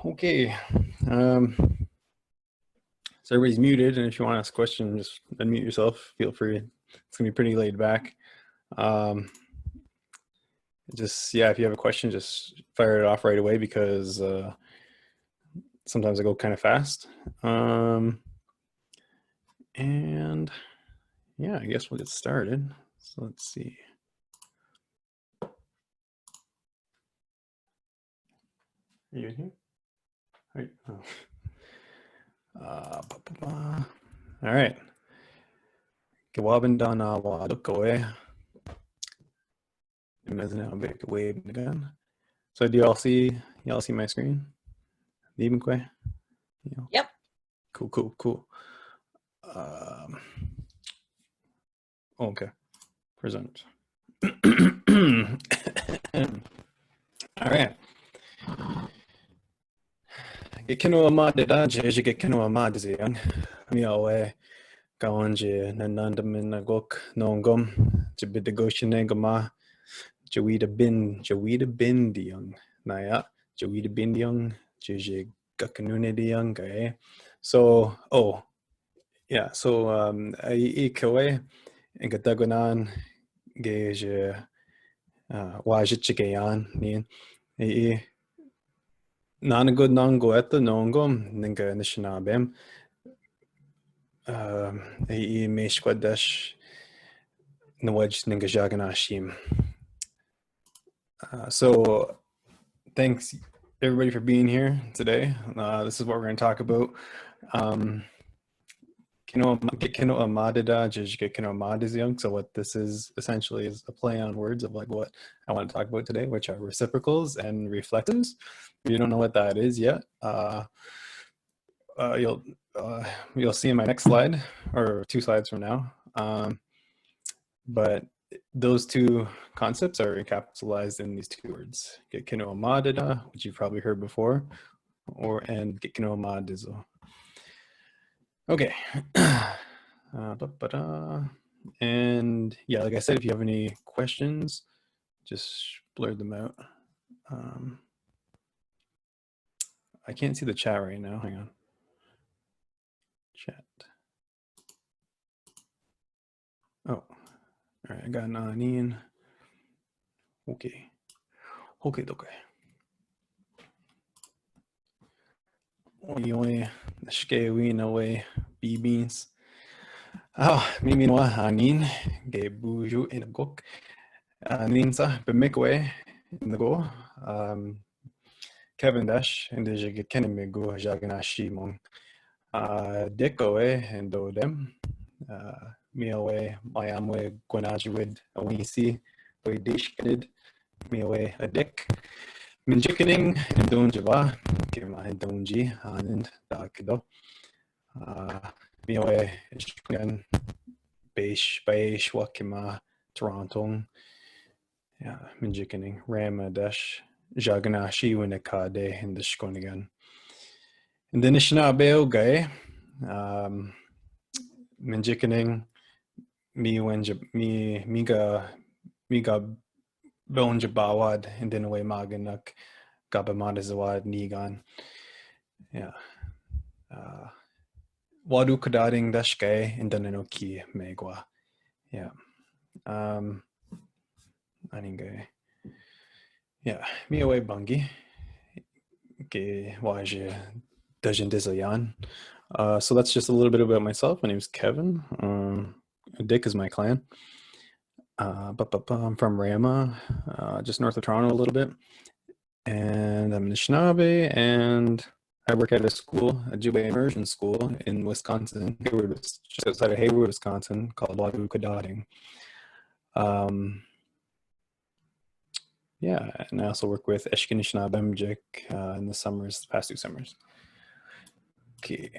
Okay. So everybody's muted, and if you want to ask a question, just unmute yourself. Feel free. It's gonna be pretty laid back. Just if you have a question, just fire it off right away because sometimes I go kind of fast. And yeah, I guess we'll get started. So let's see. Are you in here? Right. Oh. All right. Gewabendana wadukoe. So do y'all see my screen? Miigwech? Yep. Cool. Okay. Present. All right. Gikinoo'amaadidaa, ji-izhi-gikinoo'amaadizoyang. Miigwech kaonje nanandamingok nongom ji-izhi-gikinoo'amaadidaa. ji-izhi-gikinoo'amaadizoyang. Naya ji-izhi-gikinoo'amaadizoyang ji-izhi-gikinoo'amaadizoyang. So I kawe ngatagonan geje wajichigayan nin I nanagod nango eto nongom ninga nishnabem I meshkwadesh nawaj ninga jaganashim. So thanks everybody for being here today. This is what we're going to talk about. Gikinoo'amaadidaa, ji-izhi-gikinoo'amaadizoyang. So what this is essentially is a play on words of like what I want to talk about today, which are reciprocals and reflectives. If you don't know what that is yet, you'll see in my next slide or 2 slides from now. But those 2 concepts are encapsulated in these 2 words: Gikinoo'amaadidaa, which you've probably heard before, and Gikinoo'amaadizoyang. Okay. And yeah, like I said, if you have any questions, just blur them out. I can't see the chat right now. Hang on. Chat. Oh, all right. I got an Anin. Okay. Okay. Oi, Eshki-nishnaabemjig beans. Miminwa Anin, Gebuju in a gok. Ninsa, Miigwech in the go. Kevin and the ji-izhi-gikinoo'amaadidaa jaganashimong. Dikoe and Dodem. Miigwech Mayamwe Gwanajwid Awisi Wadishkid Miigwech Adik. Minjikaning and Donjava Kima and Donji Anand Dakido. Miigwech Ishkan Beish Wakima Toronto. Yeah, Minjikaning Ramadesh Jaganashi Winakade in the Shkonigan. And then Ishnabeo Minjikaning Miga Bonjabawad and then away Maganak Gabamadazawad Nigan. Yeah. Wadu Kadading Dashke and Dananoki Megwa. Yeah. Aningay. Yeah. Mi away Bungi. Ge Waje Dajandizayan. So that's just a little bit about myself. My name is Kevin. Dick is my clan. I'm from Rama, just north of Toronto a little bit. And I'm Anishinaabe, and I work at a school, a Jewish immersion school in Wisconsin, just outside of Hayward, Wisconsin, called Wadu Kadading. Yeah, and I also work with Eshki-nishnaabemjig in the summers, the past 2 summers. Okay.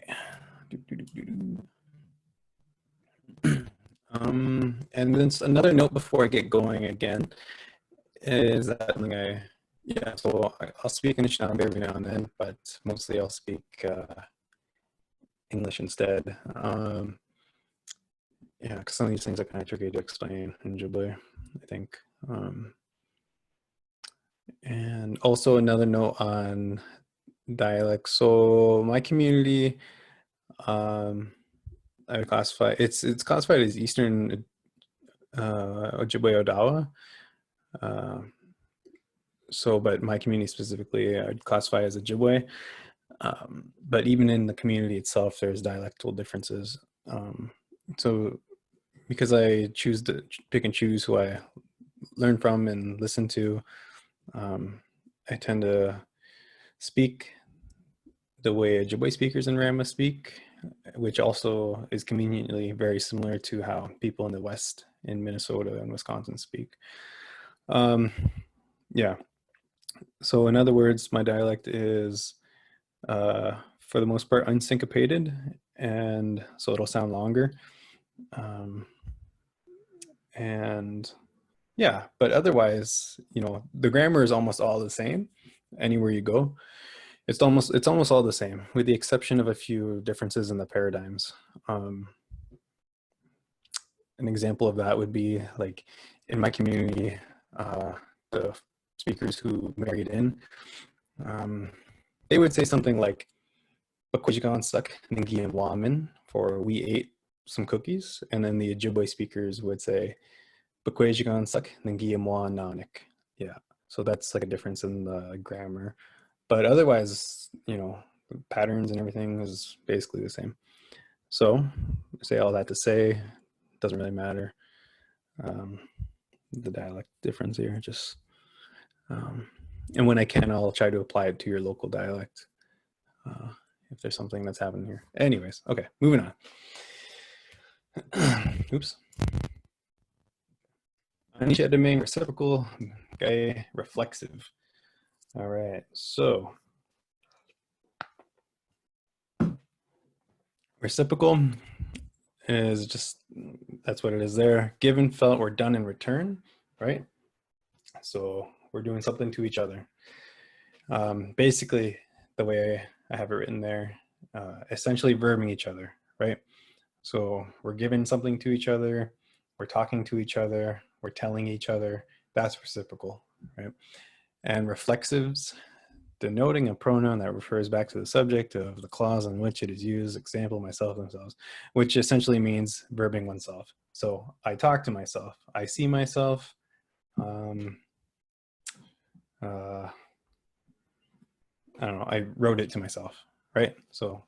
And then another note before I get going again is that so I'll speak in Anishinaabe every now and then, but mostly I'll speak English instead. Yeah, because some of these things are kind of tricky to explain in Ojibwe, I think. And also another note on dialects. So my community, I would classify it's classified as Eastern Ojibwe-Odawa. So, but my community specifically, I'd classify as Ojibwe. But even in the community itself, there's dialectal differences. So because I choose to pick and choose who I learn from and listen to, I tend to speak the way Ojibwe speakers in Rama speak, which also is conveniently very similar to how people in the West in Minnesota and Wisconsin speak. Yeah. So in other words, my dialect is, for the most part, unsyncopated, and so it'll sound longer. And yeah, but otherwise, you know, the grammar is almost all the same anywhere you go. It's almost all the same, with the exception of a few differences in the paradigms. An example of that would be like in my community, the speakers who married in, they would say something like for we ate some cookies, and then the Ojibwe speakers would say yeah, so that's like a difference in the grammar, but otherwise, you know, the patterns and everything is basically the same. So say all that to say, doesn't really matter, the dialect difference here, just and when I can, I'll try to apply it to your local dialect if there's something that's happening here. Anyways, okay, moving on. Oops. Eshki-nishnaabemjig, reciprocal, okay, reflexive. All right, so reciprocal is just, that's what it is there. Given, felt, or done in return, right? So we're doing something to each other. Basically, the way I have it written there, essentially verbing each other, right? So we're giving something to each other, we're talking to each other, we're telling each other. That's reciprocal, right? And reflexives, denoting a pronoun that refers back to the subject of the clause in which it is used, example, myself, themselves, which essentially means verbing oneself. So I talk to myself, I see myself, I don't know, I wrote it to myself, right? So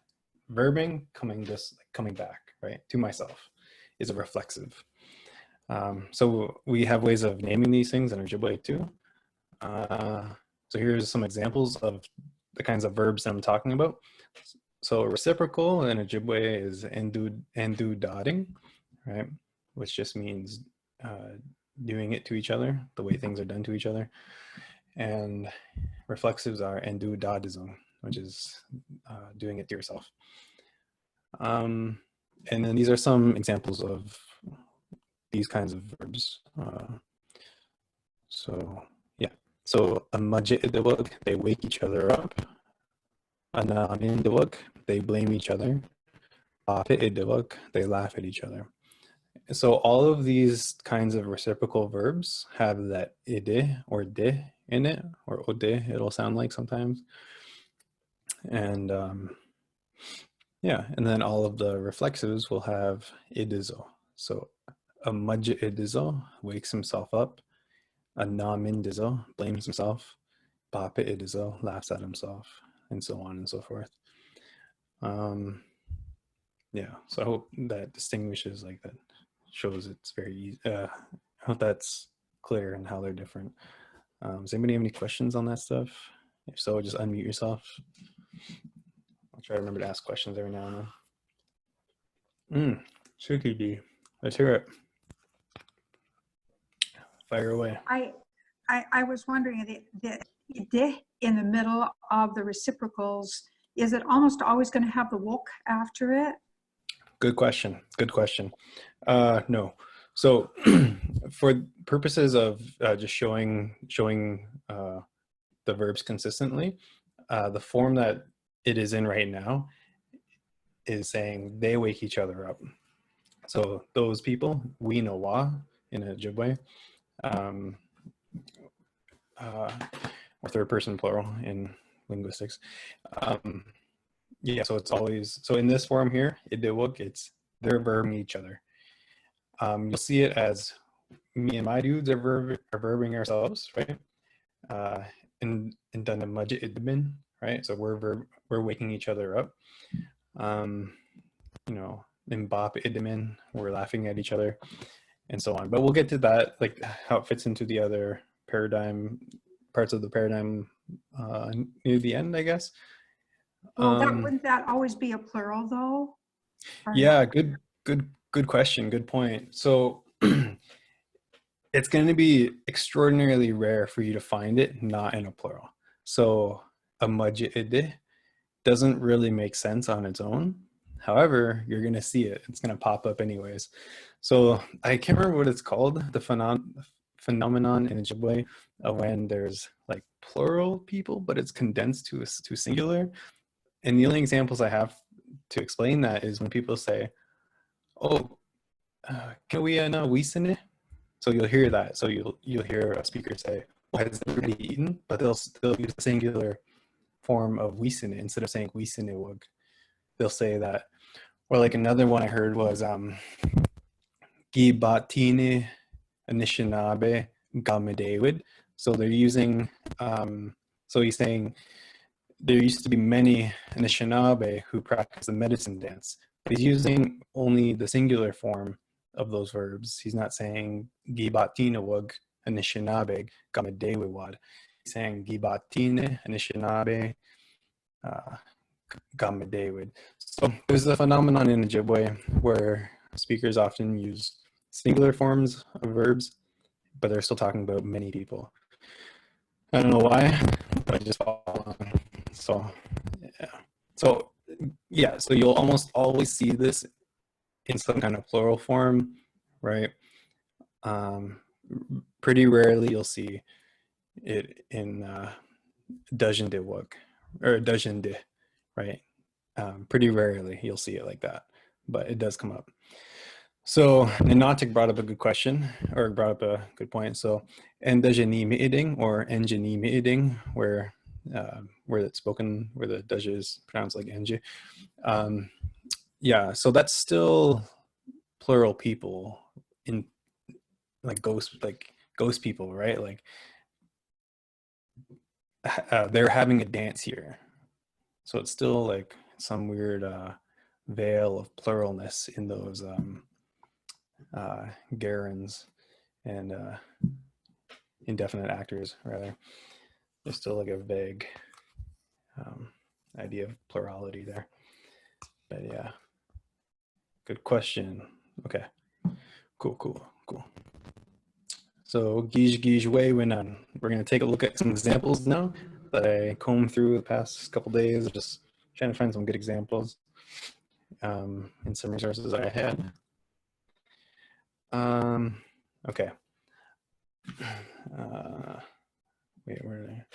verbing, coming back, right, to myself is a reflexive. So we have ways of naming these things in Ojibwe too. So here's some examples of the kinds of verbs that I'm talking about. So reciprocal in Ojibwe is endu-dotting, right? Which just means doing it to each other, the way things are done to each other. And reflexives are endu-dadizong, which is doing it to yourself. And then these are some examples of these kinds of verbs. So yeah, so ji-izhi-gikinoo'amaadidaa, they wake each other up. Ji-izhi-gikinoo'amaadidaa, they blame each other. Ji-izhi-gikinoo'amaadizoyang, they laugh at each other. So all of these kinds of reciprocal verbs have that ide or de in it, or ode, it'll sound like sometimes. And yeah, and then all of the reflexives will have idizo. So a ji-izhi-gikinoo'amaadidaa wakes himself up. A na-min-dizo blames himself. Ji-izhi-gikinoo'amaadizoyang laughs at himself, and so on and so forth. Yeah, so I hope that distinguishes, like, that shows it's very easy. I hope that's clear and how they're different. Does anybody have any questions on that stuff? If so, just unmute yourself. I'll try to remember to ask questions every now and then. Suki D, let's hear it. Fire away. I was wondering, the in the middle of the reciprocals, is it almost always going to have the wok after it? Good question. Good question. No. So for purposes of just showing the verbs consistently, the form that it is in right now is saying they wake each other up. So those people, we know wa in Ojibwe, or third person plural in linguistics. Yeah, so it's always, so in this form here, idiwug, it's they're verbing each other. You'll see it as me and my dudes are verbing ourselves, right? And ji-izhi-gikinoo'amaadidaa, right? So we're waking each other up. You know, in bop-idimin, we're laughing at each other, and so on. But we'll get to that, like how it fits into the other paradigm, parts of the paradigm near the end, I guess. Well, wouldn't that always be a plural though? Yeah, good question. Good point. So it's going to be extraordinarily rare for you to find it not in a plural. So a ji-izhi doesn't really make sense on its own. However, you're going to see it. It's going to pop up anyways. So I can't remember what it's called, the phenomenon in Ojibwe of when there's like plural people, but it's condensed to singular. And the only examples I have to explain that is when people say, "Oh, can we wesine?" So you'll hear that. So you'll hear a speaker say, "Well, has everybody eaten?" But they'll use the singular form of wesine instead of saying wisinewug. They'll say that. Or like another one I heard was ji-izhi-gikinoo'amaadidaa. So they're using so he's saying there used to be many Anishinaabe who practice the medicine dance, but he's using only the singular form of those verbs. He's not saying gibatinawug Anishinaabe gamadewawad. He's saying gibatine Anishinaabe gamadewid. So there's a phenomenon in Ojibwe where speakers often use singular forms of verbs, but they're still talking about many people. I don't know why, but I just follow on. So yeah, so you'll almost always see this in some kind of plural form, right? Pretty rarely you'll see it in dujendewug or dujende, right? Pretty rarely you'll see it like that, but it does come up. So Nanatik brought up a good question, or brought up a good point. So ji-izhi-gikinoo'amaadidaa or ji-izhi-gikinoo'amaadidaa, where it's spoken, where the dj is pronounced like enji. Yeah, so that's still plural people in like ghost people, right? Like they're having a dance here. So it's still like some weird veil of pluralness in those gerunds and indefinite actors, rather. There's still like a vague idea of plurality there. But yeah, good question. Okay, cool. So ji-izhi-gikinoo'amaadidaa when we're going to take a look at some examples now that I combed through the past couple days, just trying to find some good examples in some resources I had. Okay. Wait, where did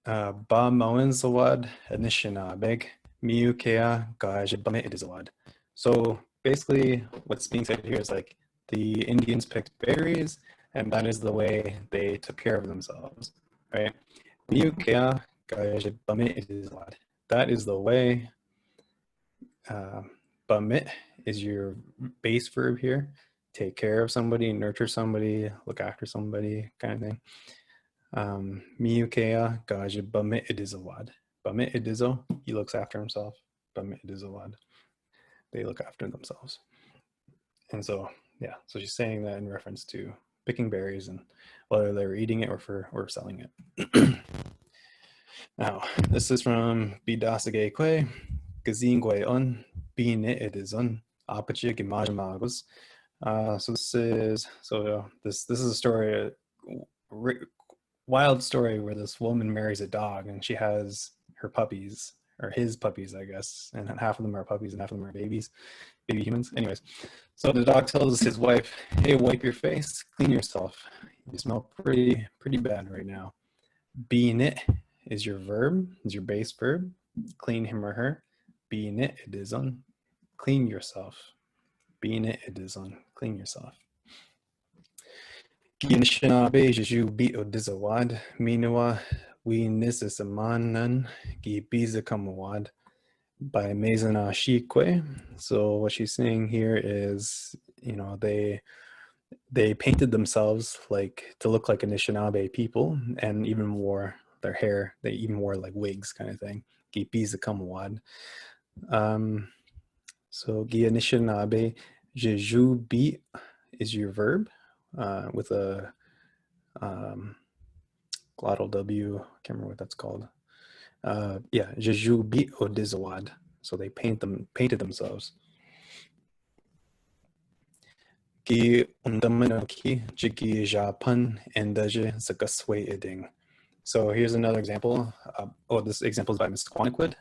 I? Ba moen zawad Eshki-nishnaabemjig miukea ji-izhi-gikinoo'amaadizoyang. So basically what's being said here is like the Indians picked berries and that is the way they took care of themselves, right? Miukea ji-izhi-gikinoo'amaadizoyang. That is the way. Bamit is your base verb here. Take care of somebody, nurture somebody, look after somebody, kind of thing. Miukea gaja bamit idizawad. Bamit idizo, he looks after himself. Bamit idizawad, they look after themselves. And so, yeah, so she's saying that in reference to picking berries and whether they're eating it or selling it. Now, this is from Bidasage Kwe, Gazingwe on, Bine idizon, apachig imajimagos. So this is a story, a wild story where this woman marries a dog and she has her puppies, or his puppies, I guess, and half of them are puppies and half of them are baby humans. Anyways, so the dog tells his wife, "Hey, wipe your face, clean yourself. You smell pretty bad right now." Being it is your verb, is your base verb. Clean him or her. Being it is on. Clean yourself. Being it is on. Clean yourself. Ji-izhi-gikinoo'amaadidaa minua we nisisamanan gi-izhi-gikinoo'amaadidaa by Eshki-nishnaabemjig. So what she's saying here is, you know, they painted themselves like to look like Anishinaabe people, and even wore their hair. They even wore like wigs, kind of thing. ji-izhi-gikinoo'amaadidaa. So ji-izhi-gikinoo'amaadizoyang is your verb with a glottal W. I can't remember what that's called. Yeah, ji-izhi-gikinoo'amaadizoyang. So they painted themselves. Ji-izhi-gikinoo'amaadidaa. So here's another example. This example is by Miss Quantiquid.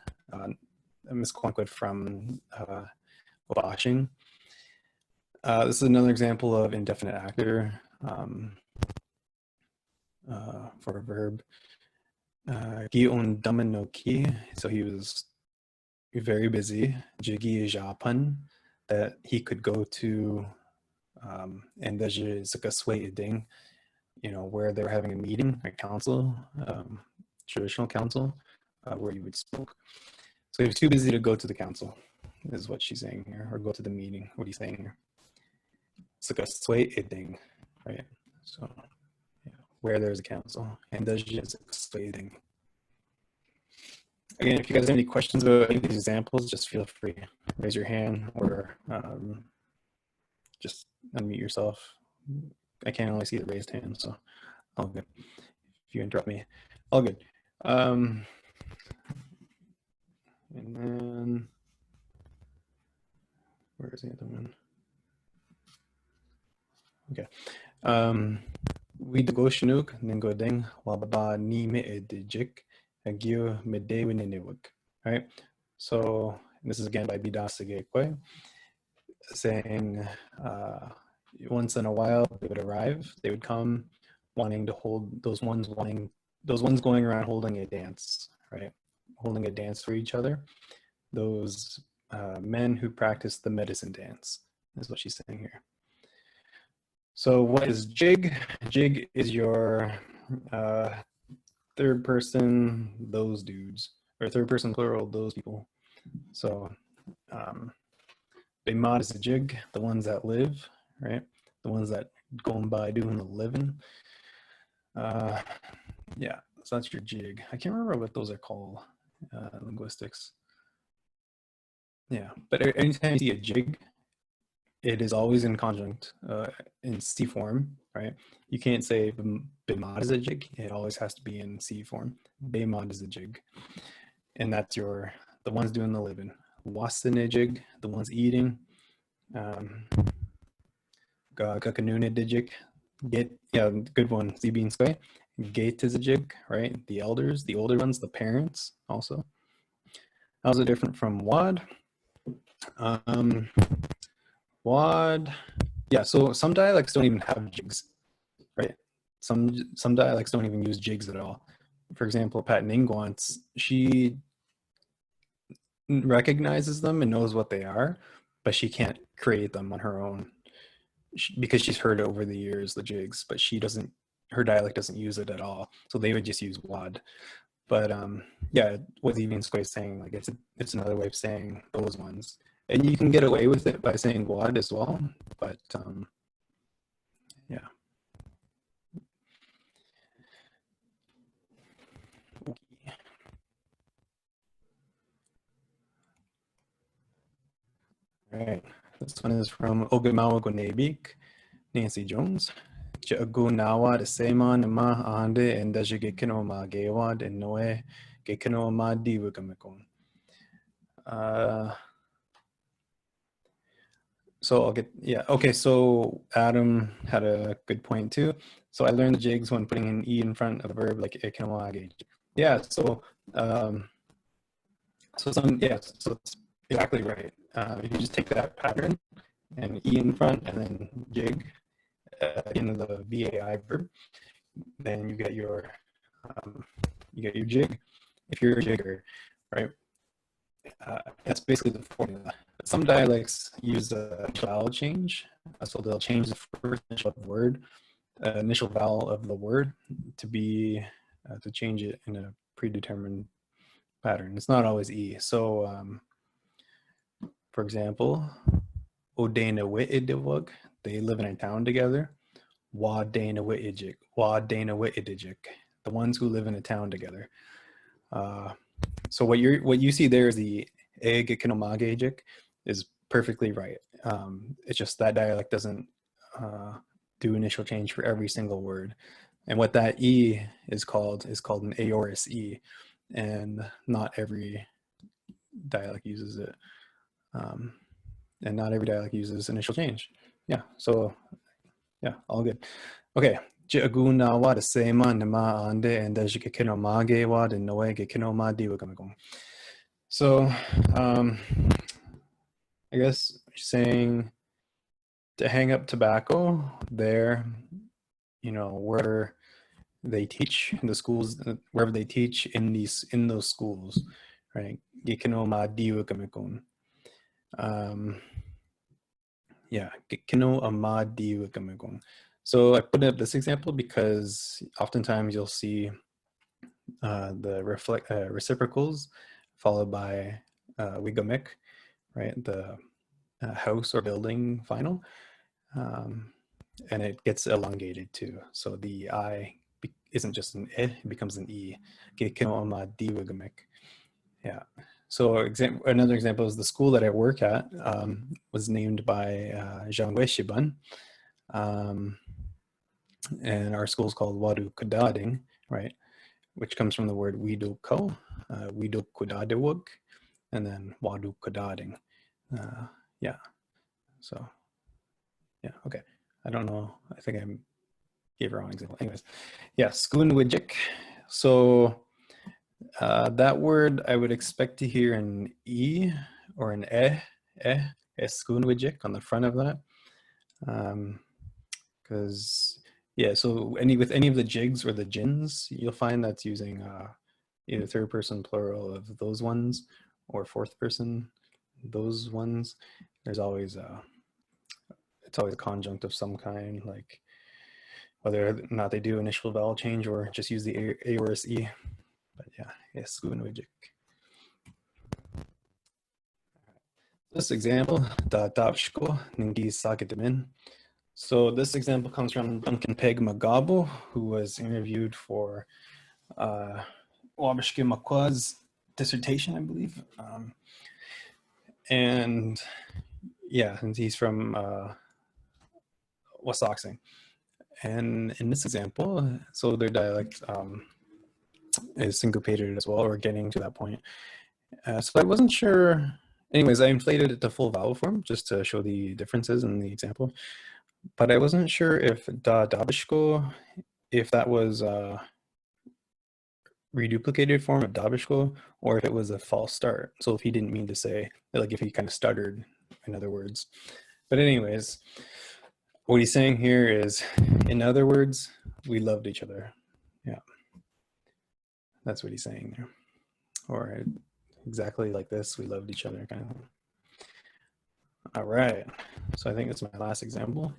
Miss Quantiquid from Washing. This is another example of indefinite actor for a verb. So he was very busy. Ji-izhi-gikinoo'amaadidaa, that he could go to and ji-izhi-gikinoo'amaadizoyang, you know, where they were having a meeting, a council, traditional council, where you would smoke. So he was too busy to go to the council, is what she's saying here, or go to the meeting. What are you saying here? Gikinoo'amaadidaa, right? So yeah, where there's a council, and ji-izhi-gikinoo'amaadizoyang. Again, if you guys have any questions about any of these examples, just feel free. Raise your hand or just unmute yourself. I can't only see the raised hand, so all good. If you interrupt me, all good. And then, where is the other one? Okay. We go Chinook, Ningo Ding, Wababa ni me-ed-jik, Agio Medewininiwik. Right? So this is again by Bidasagekwe, saying once in a while they would arrive, they would come wanting to hold those ones going around holding a dance, right? Holding a dance for each other. Those men who practice the medicine dance is what she's saying here. So what is jig? Jig is your third person, those dudes, or third person plural, those people. So Bemad is a jig, the ones that live, right? The ones that going by doing the living. Yeah, so that's your jig. I can't remember what those are called, linguistics. Yeah, but anytime you see a jig, it is always in conjunct, in C form, right? You can't say Bemad is a jig. It always has to be in C form. Bemad is a jig. And that's the ones doing the living. Wasanejig, the ones eating. Gikinoo'amaadidaa, yeah, good one. Zibin Squay. Gate is a jig, right? The elders, the older ones, the parents also. How's it different from wad? Wad, yeah, so some dialects don't even have jigs, right? Some dialects don't even use jigs at all. For example, Pat Ningwants, she recognizes them and knows what they are, but she can't create them on her own because she's heard over the years the jigs, but her dialect doesn't use it at all. So they would just use wad. But yeah, what even Squay is saying, like it's another way of saying those ones. And you can get away with it by saying wad as well, but yeah. All right, this one is from Ogamawa-Gonebik, Nancy Jones. Gikinoo'amaadidaa Seman ma ande and ji-izhi-gikinoo'amaadidaa and noe Gikinoo'amaadidaa. So I'll get, yeah, okay, so Adam had a good point too. So I learned the jigs when putting an E in front of a verb like Gikinoo'amaadidaa. Yeah, so so it's exactly right. If you just take that pattern and E in front and then jig in the VAI verb, then you get your jig if you're a jigger, right? That's basically the formula. Some dialects use a vowel change, so they'll change the first initial vowel of the word to be to change it in a predetermined pattern. It's not always E. So, for example, Gikinoo'amaadidaa, they live in a town together. Gikinoo'amaadidaa, the ones who live in a town together. So what you see there is the Gikinoo'amaadidaa is perfectly right. It's just that dialect doesn't do initial change for every single word. And what that E is called an aorist E, and not every dialect uses it. And not every dialect uses initial change. Yeah, so yeah, all good. Okay. So I guess saying to hang up tobacco there, where they teach in the schools, wherever they teach in those schools, right? Yeah, Gikinoo'amaadidaa. So I put up this example because oftentimes you'll see the reciprocals followed by Miigwech, right? The house or building final, and it gets elongated too. So the I isn't just an I, it becomes an E. Gikinoo'amaadidaa. Yeah. So another example is the school that I work at was named by Jean Weshiban. And our school is called Wadu Kudading, right? Which comes from the word Widu Ko, Widu Kudadewug, and then Wadu Kudading. Yeah. So, yeah, okay. I don't know. I think I gave a wrong example. Anyways, yeah, Gikinoo'amaadidaa. So that word I would expect to hear an E or an Gikinoo'amaadidaa on the front of that. Because yeah, so with any of the jigs or the jins, you'll find that's using either third person plural of those ones or fourth person those ones. There's always it's always a conjunct of some kind, like whether or not they do initial vowel change or just use the aorist E. But yeah, Gikinoo'amaadidaa. This example, Dadapshko Ningi Sakitamin. So this example comes from Duncan Peg Magabo, who was interviewed for Wabishke Makwa's dissertation, I believe. And yeah, and he's from Wasaksing. And in this example, so their dialect is syncopated as well, or getting to that point. So I wasn't sure. Anyways, I inflated it to full vowel form just to show the differences in the example. But I wasn't sure if Dabishko, if that was a reduplicated form of Dabishko, or if it was a false start. So if he didn't mean to say, like if he kind of stuttered, in other words. But anyways, what he's saying here is, in other words, we loved each other. Yeah. That's what he's saying there. Or exactly like this, we loved each other kind of thing. All right. So I think that's my last example.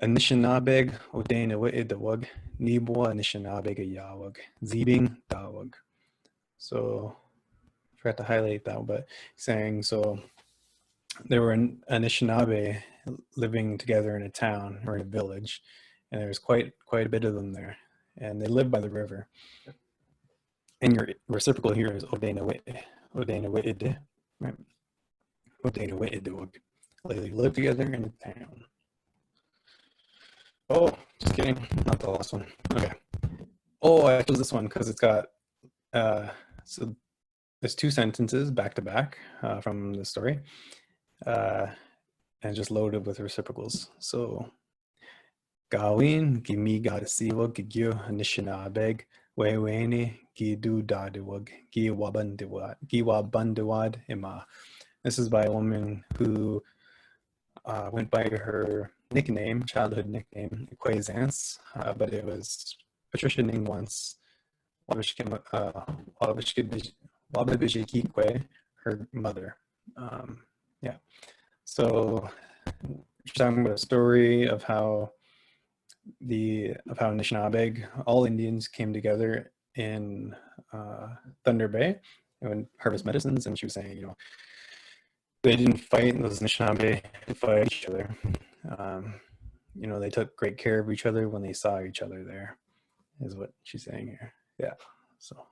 Anishinabeg Odainawitidawag Nibwa Anishinabeg Yawag Zibing Dawag. So I forgot to highlight that, but saying so there were Anishinaabe living together in a town or in a village, and there was quite a bit of them there, and they lived by the river. And your reciprocal here is Odainawitid, right? Odainawitidawag. They live together in a town. Oh, just kidding. Not the last one. Okay. Oh, I chose this one because it's got, so there's two sentences back to back from the story and just loaded with reciprocals. So, Gawin, Gimi Gadasiwa, Gigyo, Anishinabeg, Weweni, Gidu Dadiwag, Giwabandawad Ima. This is by a woman who went by her nickname, childhood nickname, Quaisance, but it was Patricia named once, Wabishikikwe, her mother. Yeah. So she's talking about a story of how of how Anishinaabe, all Indians came together in Thunder Bay and harvest medicines, and she was saying, you know, they didn't fight, those Anishinaabe didn't fight each other. You know, they took great care of each other when they saw each other there, is what she's saying here. Yeah, so.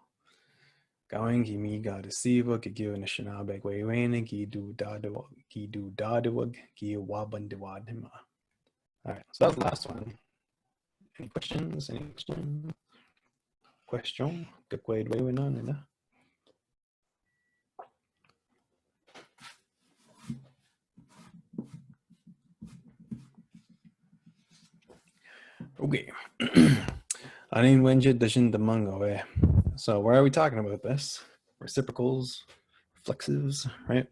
Going gi ga desiva Gikinoo'amaadidaa waywane gi do dadawag gi wabandiwad hima. All right, so that was the last one. Any questions? Any questions? Question? Gagwade waywana. Okay. Anin wenje dashin damangawe. So why are we talking about this? Reciprocals, reflexives, right?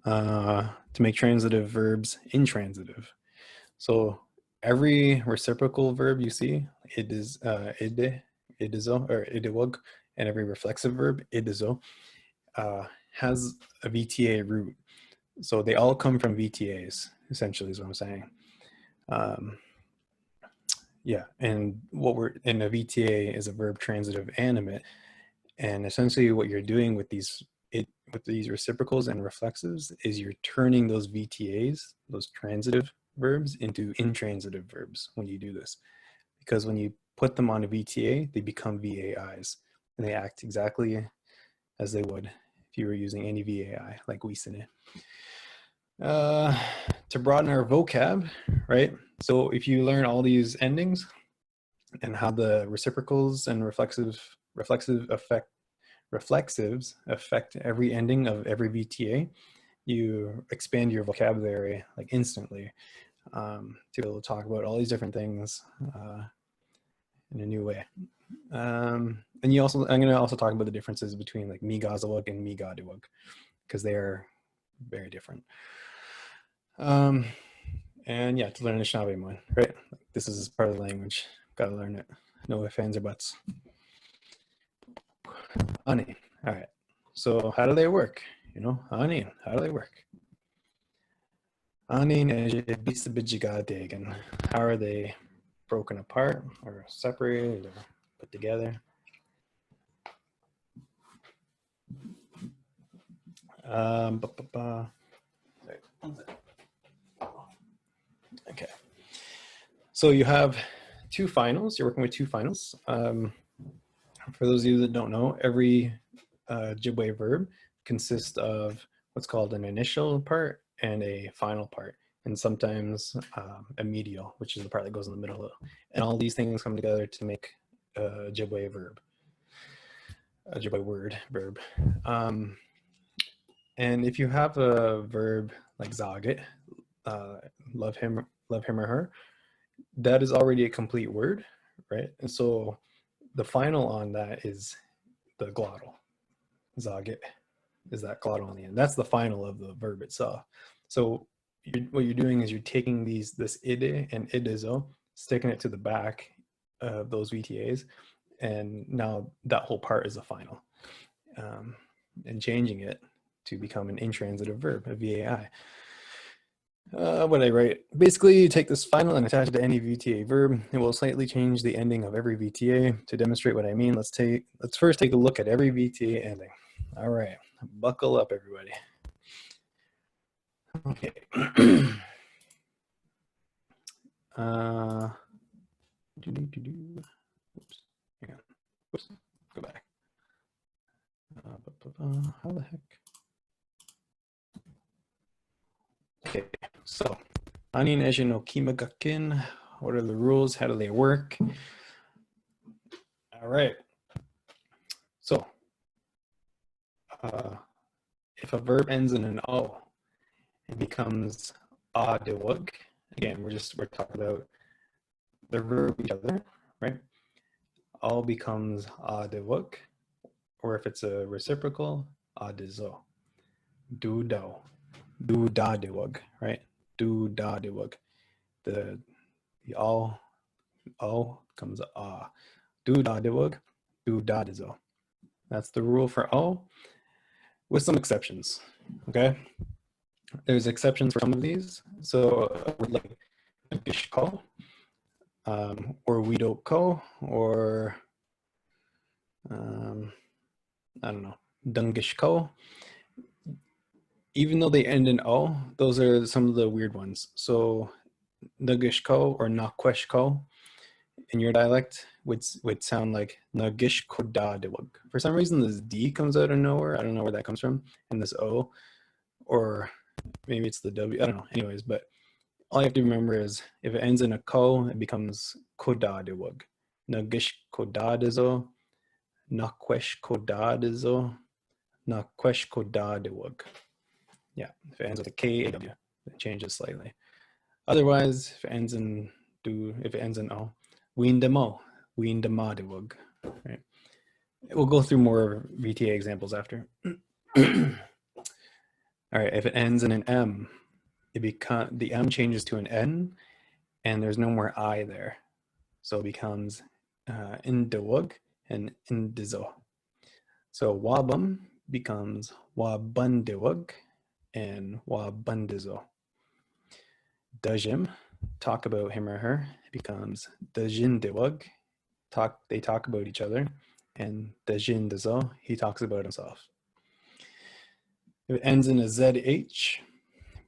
To make transitive verbs intransitive. So every reciprocal verb you see, it is ide, idizo, or idiwag, and every reflexive verb, idizo, has a VTA root. So they all come from VTAs, essentially, is what I'm saying. Yeah, and a VTA is a verb transitive animate, and essentially what you're doing with these reciprocals and reflexives is you're turning those VTAs, those transitive verbs, into intransitive verbs when you do this, because when you put them on a VTA, they become VAIs, and they act exactly as they would if you were using any VAI, like weshki. To broaden our vocab, right? So if you learn all these endings and how the reciprocals and reflexives affect every ending of every VTA, you expand your vocabulary like instantly, to be able to talk about all these different things in a new way. And I'm going to also talk about the differences between like miigwech and miigwech, because they are very different. And yeah, to learn Anishinaabe, right? This is part of the language. Gotta learn it. No ifs, ands, or buts. Ani. All right. So how do they work? You know, ani. How do they work? Ani ji-izhi-gikinoo'amaadidaa, and how are they broken apart or separated or put together? Okay. So you have two finals. You're working with two finals. For those of you that don't know, every Ojibwe verb consists of what's called an initial part and a final part, and sometimes a medial, which is the part that goes in the middle. And all these things come together to make a Ojibwe verb, a Ojibwe word, verb. And if you have a verb like zagit, love him or her, that is already a complete word, right? And so the final on that is the glottal. Zagit is that glottal on the end. That's the final of the verb itself. So what you're doing is you're taking this ide and idizo, sticking it to the back of those VTAs, and now that whole part is a final, and changing it to become an intransitive verb, a VAI. What I write, basically you take this final and attach it to any VTA verb. It will slightly change the ending of every VTA. To demonstrate what I mean, let's first take a look at every VTA ending. All right, buckle up, everybody. Okay. Oops, hang on. Oops, go back. How the heck? Okay, so ji-izhi-gikinoo'amaadidaa, what are the rules? How do they work? All right. So if a verb ends in an O, it becomes adiwag. Again, we're talking about the verb each other, right? All becomes adiwag, or if it's a reciprocal, adizo. Do dadiwag, right? Do dadiwag. The all comes do dadiwag, do dadizo. That's the rule for all, with some exceptions. Okay, there's exceptions for some of these. So a word like bishkal, or we don't ko, or I don't know, dungish ko. Even though they end in o, those are some of the weird ones. So dungish ko or nakwesh ko in your dialect would sound like nagish kodadewag. For some reason, this D comes out of nowhere. I don't know where that comes from. And this O, or maybe it's the W. I don't know. Anyways, but all you have to remember is if it ends in a ko, it becomes kodadewag. Nagish kodadizo, nakwesh kodadizo, nakwesh kodadewag. Yeah, if it ends with a K, A, W, it changes slightly. Otherwise, if it ends in O, weendemo, weendemadewug. Right. We'll go through more VTA examples after. All right, if it ends in an M, the M changes to an N, and there's no more I there. So it becomes indewug and indizo. So wabum becomes wabundewug and wabundizo. Dajim, talk about him or her, becomes dajindewug, they talk about each other, and dajindizo, he talks about himself. If it ends in a ZH,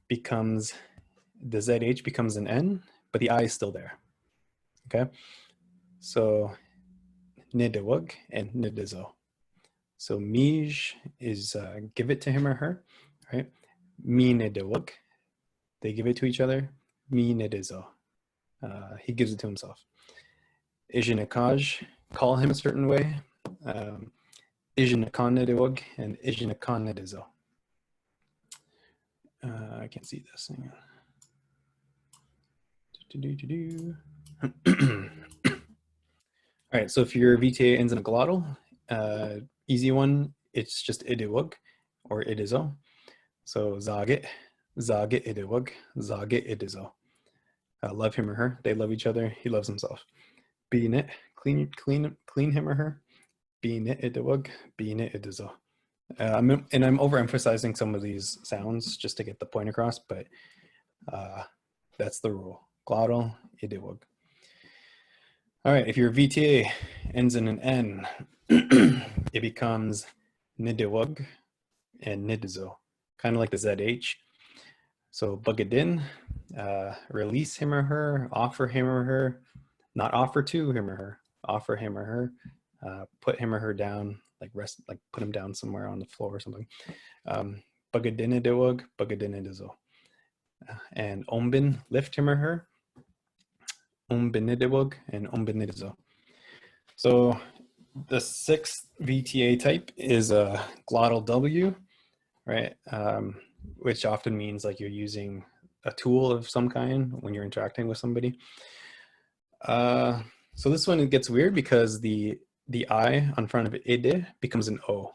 the ZH becomes an N, but the I is still there. Okay, so nidewug and nidizo. So mij is give it to him or her, right? Mi nidewug, they give it to each other. Mi nidizo, he gives it to himself. Eshki-nikaj, call him a certain way. Eshki-nikaanidewug and eshki-nikaanidizo. I can't see this. Hang on. All right, so if your VTA ends in a glottal, easy one, it's just idewug or idizo. So zagit, zagit idewug, zagit idizo. Love him or her, they love each other, he loves himself. Being it, clean him or her. Being it idewug, being it idizo. I'm overemphasizing some of these sounds just to get the point across, but that's the rule. Glottal, idewug. All right, if your VTA ends in an N, it becomes nidewug and nidizo, kind of like the ZH. So bugadin, release him or her, offer him or her, not offer to him or her, offer him or her, put him or her down, like put him down somewhere on the floor or something. Bugadinidewug, bugadinidizo. And ombin, lift him or her, ombinidewug and ombinidizo. So the sixth VTA type is a glottal W, right? Which often means like you're using a tool of some kind when you're interacting with somebody. So this one, it gets weird because the I on front of ide becomes an O.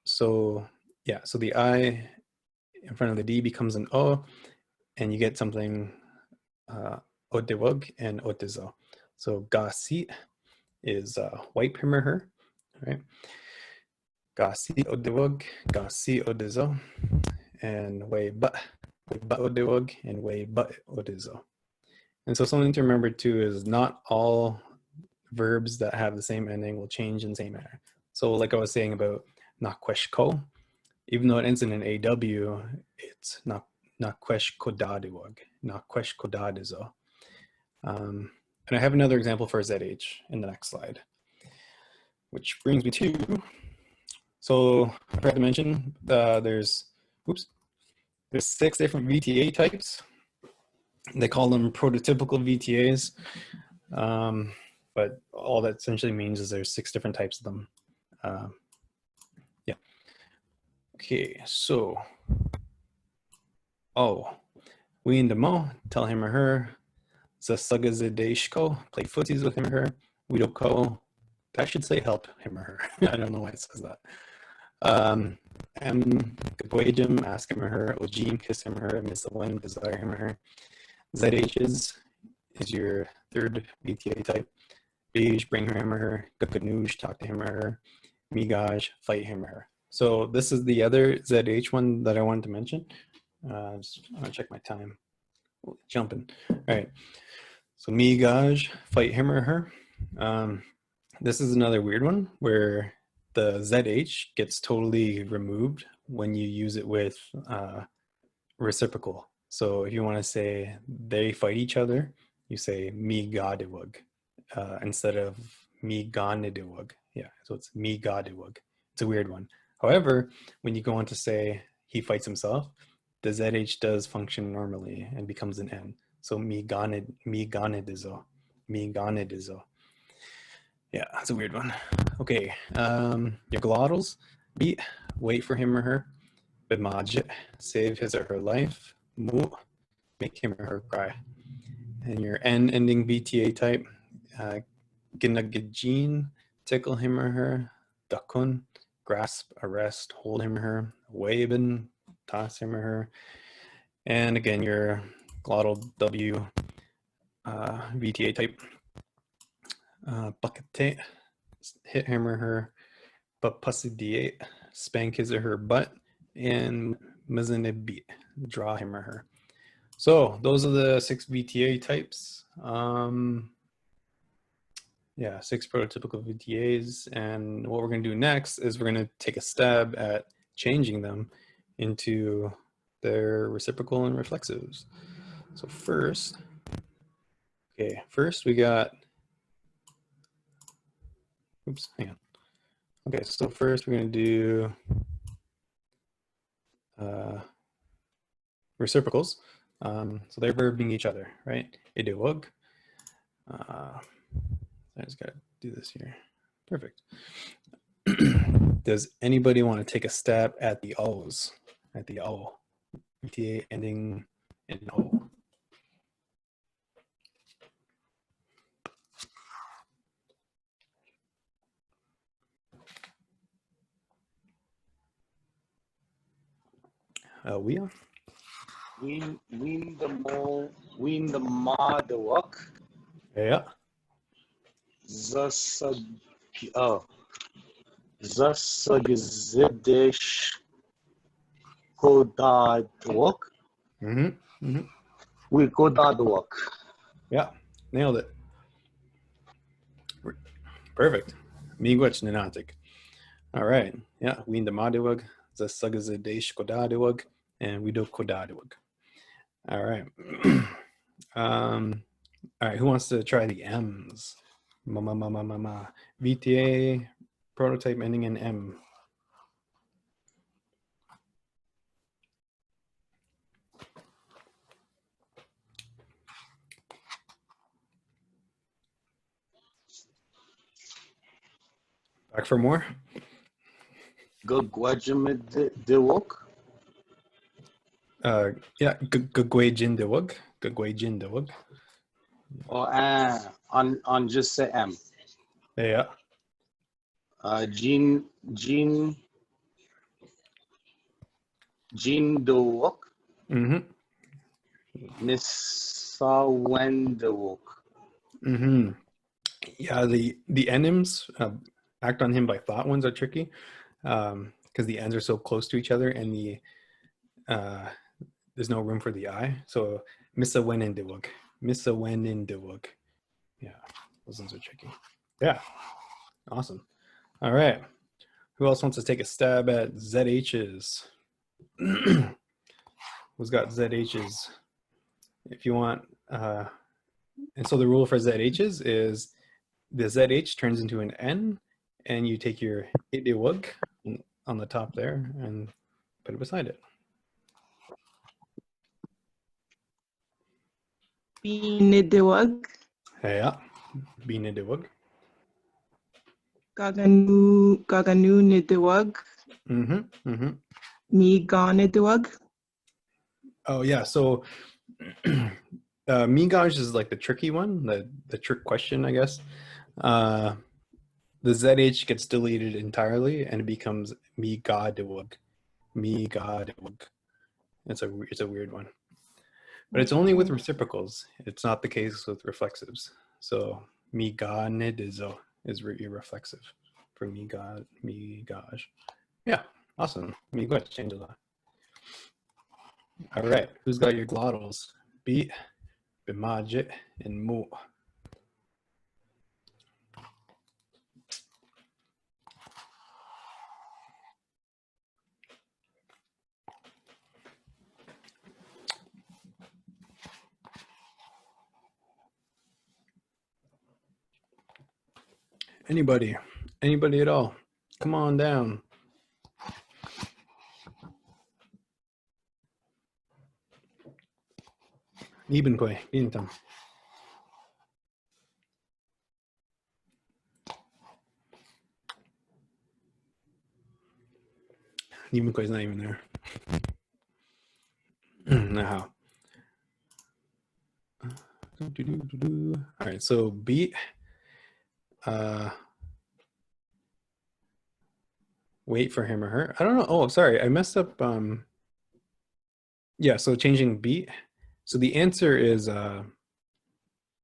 So yeah, so the I in front of the D becomes an O, and you get something odewug and otizo. So gasi is wipe him or her, right? Gasi odewug, gasi odizo, and way but odewug and way but odizo. And so something to remember too is not all verbs that have the same ending will change in the same manner. So like I was saying about nakwesh ko, even though it ends in an AW, it's nakwesh kodadiwag, nakwesh kodadizo. And I have another example for ZH in the next slide, which brings me to, so I forgot to mention, there's 6 different VTA types. They call them prototypical VTAs, but all that essentially means is there's 6 different types of them. Yeah. Okay, so, we in the mo, tell him or her. Zasugazideshko, play footsies with him or her. Widoko, that should say help him or her. I don't know why it says that. Gabwajim, ask him or her. Ojim, kiss him or her. Miss the one, desire him or her. ZHs is your 3rd VTA type. Beige, bring him or her. Gikinoo'amaadidaa, talk to him or her. Miigwech, fight him or her. So this is the other ZH one that I wanted to mention. I'm gonna check my time. Jumping. All right. So Miigwech, fight him or her. This is another weird one where the ZH gets totally removed when you use it with reciprocal. So if you want to say they fight each other, you say Miigwech instead of Miigwech. Yeah, so it's Miigwech. It's a weird one. However, when you go on to say he fights himself, the ZH does function normally and becomes an N. So Miigwech. Yeah, that's a weird one. Okay, your glottals. Beat, wait for him or her. Bemajig, save his or her life. Mu, make him or her cry. And your N ending VTA type. Gikinoo'amaadidaa, tickle him or her. Dakun, grasp, arrest, hold him or her. Waben, toss him or her. And again, your glottal W VTA type. Bucketate, hit him or her. Papusidiate, spank his or her butt. And Mizanibit, draw him or her. So those are the 6 VTA types. Yeah, 6 prototypical VTAs. And what we're going to do next is we're going to take a stab at changing them into their reciprocal and reflexives. So first we got, oops, hang on. Okay, so first we're going to do reciprocals. So they're verbing each other, right? Idiwug. I just got to do this here. Perfect. Does anybody want to take a stab at the O's? At the O. VTA ending in O. We are? Win the Miigwech. Yeah. ji-izhi-gikinoo'amaadidaa. We go that. Yeah, nailed it. Perfect. Miigwech nanatik. All right. Yeah, win the Madiwug, the Sagazadesh Kodadiwug, and we do Kodadiwug. All right. All right, who wants to try the M's? VTA prototype ending in M. Back for more? Gikinoo'amaadidaa. Yeah, Gagwejindawug. Gagwejindawug. Or on just say M. Yeah. Gikinoo'amaadidaa. Mm-hmm. Nisawendawuk. Yeah, the enonyms act on him by thought ones are tricky because the ends are so close to each other and the there's no room for the I. So Misawendawuk. Yeah, those ones are tricky. Yeah, awesome. All right. Who else wants to take a stab at ZHs? Who's got ZHs? If you want, and so the rule for ZHs is the ZH turns into an N, and you take your idiwug on the top there and put it beside it. Binidiwag, Yeah, binidiwug. Gaganoonidiwag, Miigwech. Oh yeah, so Miigwech is like the tricky one, the trick question, I guess. The ZH gets deleted entirely and it becomes Miigwech. It's a weird one. But it's only with reciprocals. It's not the case with reflexives. So Miigwech is your reflexive for Miigwech. Yeah, awesome. Miigwech changes that. All right, who's got your glottals? Beat, bemajig, and mu. Anybody at all? Come on down. Ibenkoy, Bintam. Ibenkoy's not even there. Now. All right, so beat. Wait for him or her. I don't know. Oh, sorry, I messed up. Yeah, so changing beat. So the answer is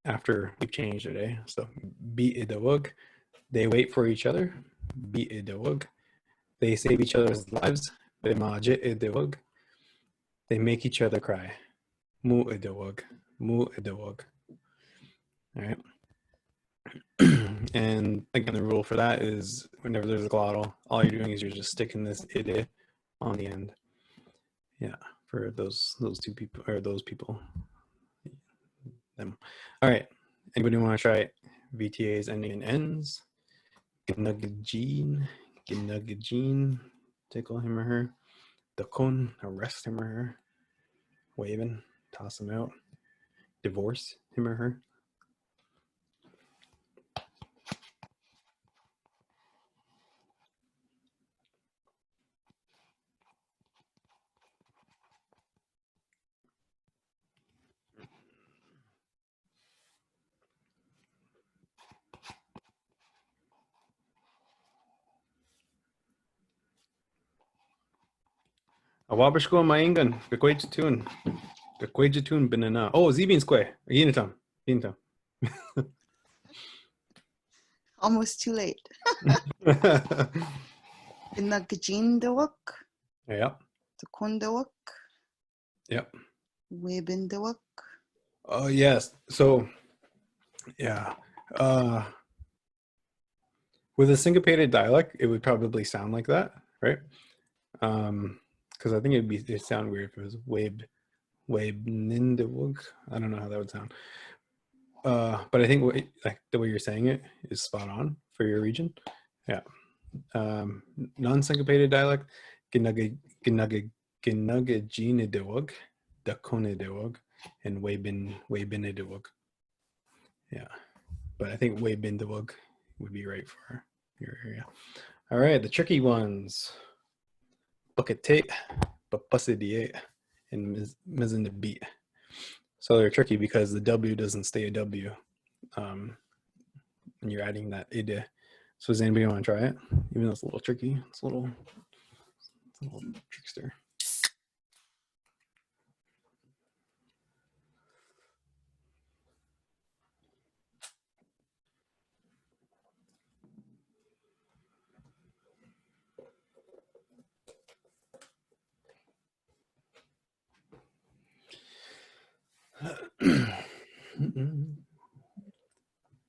after we've changed it, eh? So beat idawug. They wait for each other. Beat idawug. They save each other's lives. Bemajig idawug. They make each other cry. Mu idawug. Mu idawug. All right. And again, the rule for that is whenever there's a glottal, all you're doing is you're just sticking this ide on the end. Yeah, for those two people, or those people. Them. All right. Anybody want to try it? VTAs ending in ends. Gikinoo'amaadidaa. Tickle him or her. Dakon, arrest him or her. Waving, toss him out. Divorce him or her. Awabashko maingan. Gakwejatun. Gakwejatun binana. Oh, Zibin square. Ginatam. Ginatam. Almost too late. Gikinoo'amaadidaa. Yep. Takondawak. Yep. Webindawak. Oh, yes. So, yeah. With a syncopated dialect, it would probably sound like that, right? Because I think it'd sound weird if it was Web-nindawug. I don't know how that would sound. But I think like the way you're saying it is spot on for your region. Yeah. Non-syncopated dialect, Gikinoo'amaadidaa, Dakonidawug, and Webinidawug. Yeah. But I think Webindawug would be right for your area. All right, the tricky ones. Bucket Bapusidiate, and Mizinabeat. So they're tricky because the W doesn't stay a W. And you're adding that ide. So does anybody want to try it? Even though it's a little tricky, it's a little trickster.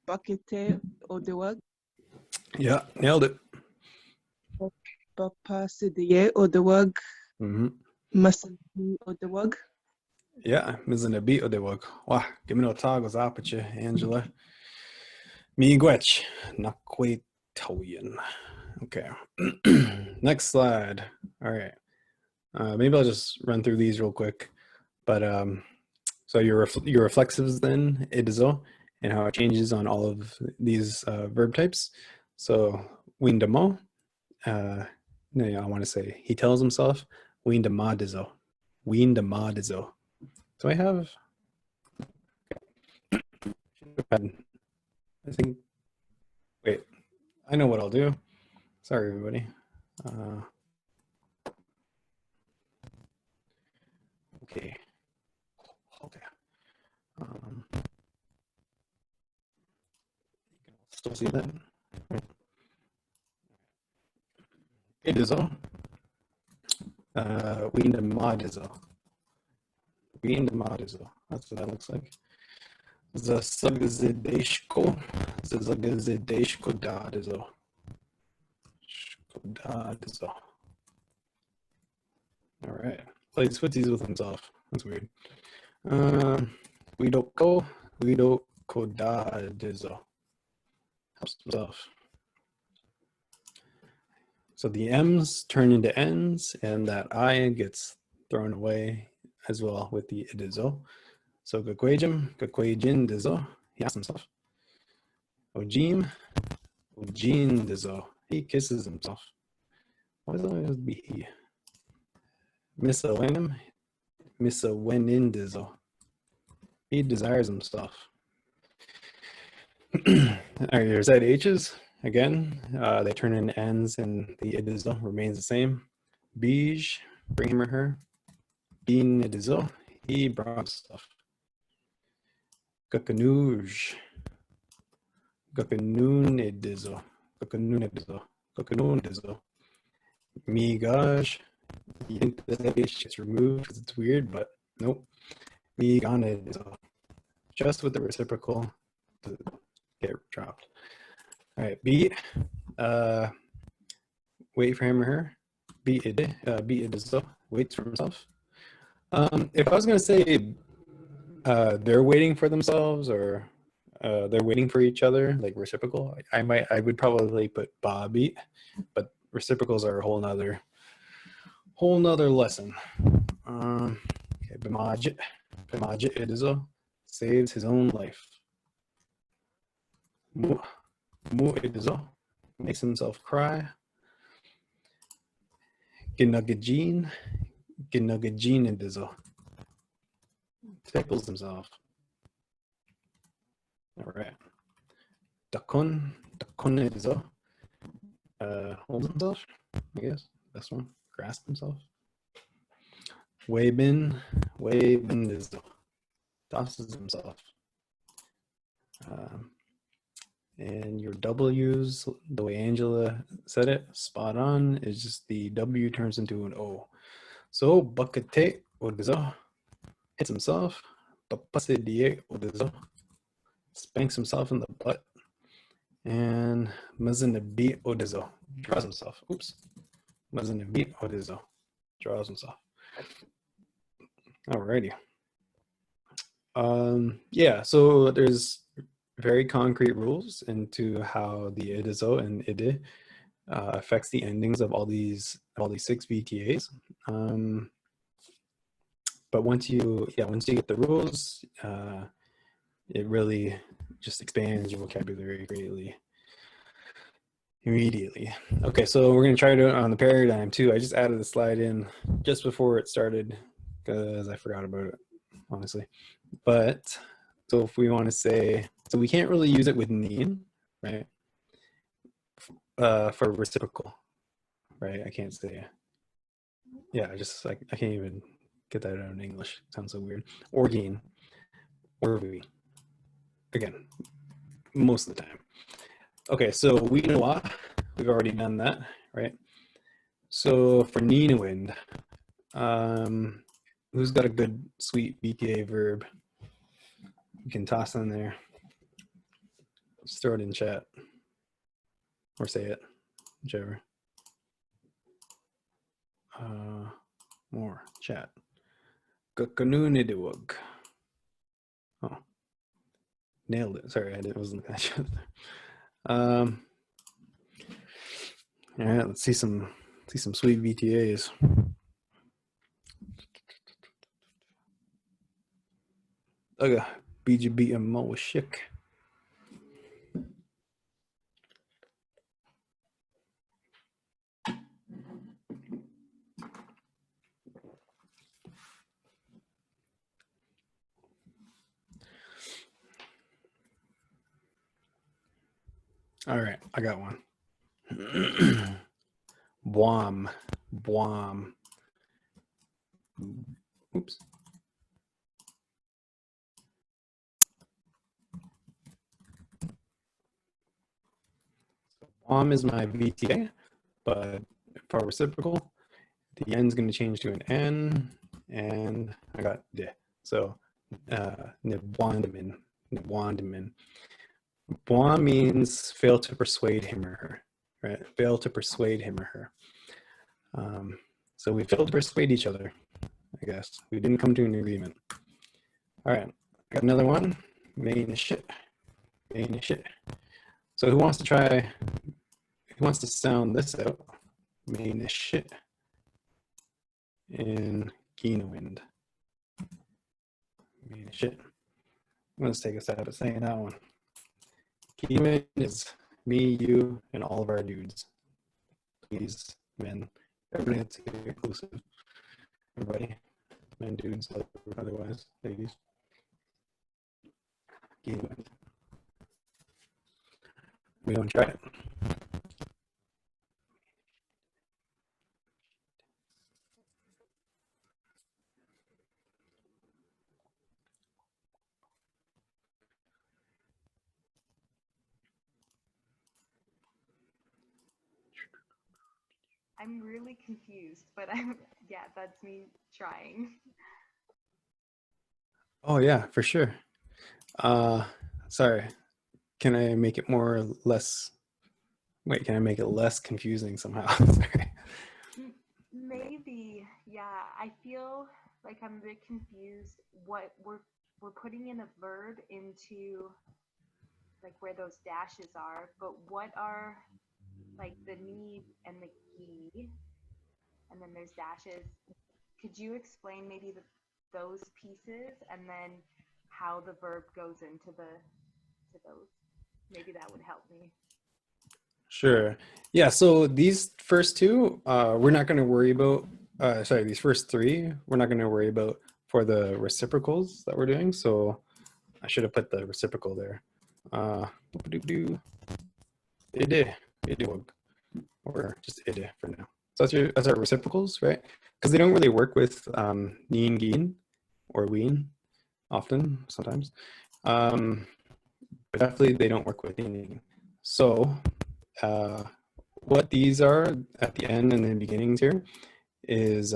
Bakite odewag. Yeah, nailed it. Bapasidiye odewag. Masandi odewag. Yeah, Mizinabeat odewag. Wow, give me no toggles up at you, Angela. Miigwech, Nakwetoyan. Okay. Next slide. All right. Maybe I'll just run through these real quick. But so your reflexives then, idizo, and how it changes on all of these verb types. So windamo, no, I want to say he tells himself windamadizo. Windamadizo. Do I have? I think. Wait, I know what I'll do. Sorry, everybody. Okay. Okay. You can still see that. Idizo. Windamadizo. Windamadizo. That's what that looks like. Zasagazideshko. Zasagazideshko dadizo. All right. Plays footsies with himself. That's weird. Widoko dadizo. Helps himself. So the M's turn into N's, and that I gets thrown away as well with the idizo. So gakwejin dizo. He asks himself. Ojin dizo. He kisses himself. Why does it always be he? Missa wenin dizo. He desires himself. All right, your ZHs. Again, they turn into N's and the idizo remains the same. Bij, bring him or her. Bin idizo, he brought stuff. Gikinoo'amaadidaa. Gikinoo'amaadidaa. Miigwech. You think the H gets removed because it's weird, but nope. Miigwech. Just with the reciprocal to get dropped. All right, beat. Wait for him or her. Beat idizo. Waits for himself. If I was gonna say they're waiting for themselves or they're waiting for each other, like reciprocal, I would probably put Bobby, but reciprocals are a whole nother lesson. Okay, Bemajig idizo saves his own life. Mu idizo makes himself cry. Gikinoo'amaadidaa idizo tickles himself. All right. Dakun idizo holds himself, I guess. This one, grasp himself. Weibin idizo tosses himself. And your W's, the way Angela said it, spot on, is just the W turns into an O. So, bakate odizo hits himself. Bapasidie odizo spanks himself in the butt. And mazinabi odizo draws himself. Oops. Mazinabi odizo draws himself. Alrighty. Yeah, so there's very concrete rules into how the idizo and ide affects the endings of all these 6 VTAs. But once you get the rules, it really just expands your vocabulary greatly immediately. Okay, so we're gonna try to on the paradigm too. I just added the slide in just before it started because I forgot about it, honestly. But so if we want to say, so we can't really use it with neen, right? For reciprocal, right? I can't say, yeah, I can't even get that out in English. It sounds so weird. Or geen, or we. Again, most of the time. Okay, so we know we've already done that, right? So for Neenawind, who's got a good sweet BTA verb? You can toss in there. Just throw it in chat. Or say it, whichever. More chat. Gikinoo'amaadidaa. Oh, nailed it. Sorry, I wasn't looking at you. All right, let's see some sweet VTAs. Okay, ji-izhi-gikinoo'amaadidaa. All right, I got one. Bwam. Oops. Bwam is my VTA, but for reciprocal, the N is going to change to an N, and I got D. So, Nibwandamin, Nibwandamin. Bwa means fail to persuade him or her, right? Fail to persuade him or her. So we failed to persuade each other, I guess. We didn't come to an agreement. All right, got another one. Main shit. Main shit. So who wants to sound this out? Main shit in Gikinoo'amaadidaa. Main shit. Let's take a stab at saying that one. Gikinoo'amaadidaa is me, you, and all of our dudes. Please, men. Everybody that's inclusive. Everybody. Men, dudes, otherwise, ladies. Gikinoo'amaadidaa. We don't try it. I'm really confused, but yeah, that's me trying. Oh yeah, for sure. Sorry. Can I make it more or less? Wait, can I make it less confusing somehow? Sorry. Maybe, yeah. I feel like I'm a bit confused. What we're putting in a verb into like where those dashes are, but what are like the ni and the gi, and then there's dashes. Could you explain maybe those pieces and then how the verb goes into to those? Maybe that would help me. Sure. Yeah, so these first two, we're not going to worry about, sorry, these first three, we're not going to worry about for the reciprocals that we're doing. So I should have put the reciprocal there. Ide, idewag, or just ide for now. So that's our reciprocals, right? Because they don't really work with ni and gin or ween often, sometimes. But definitely they don't work with ni. So what these are at the end and the beginnings here is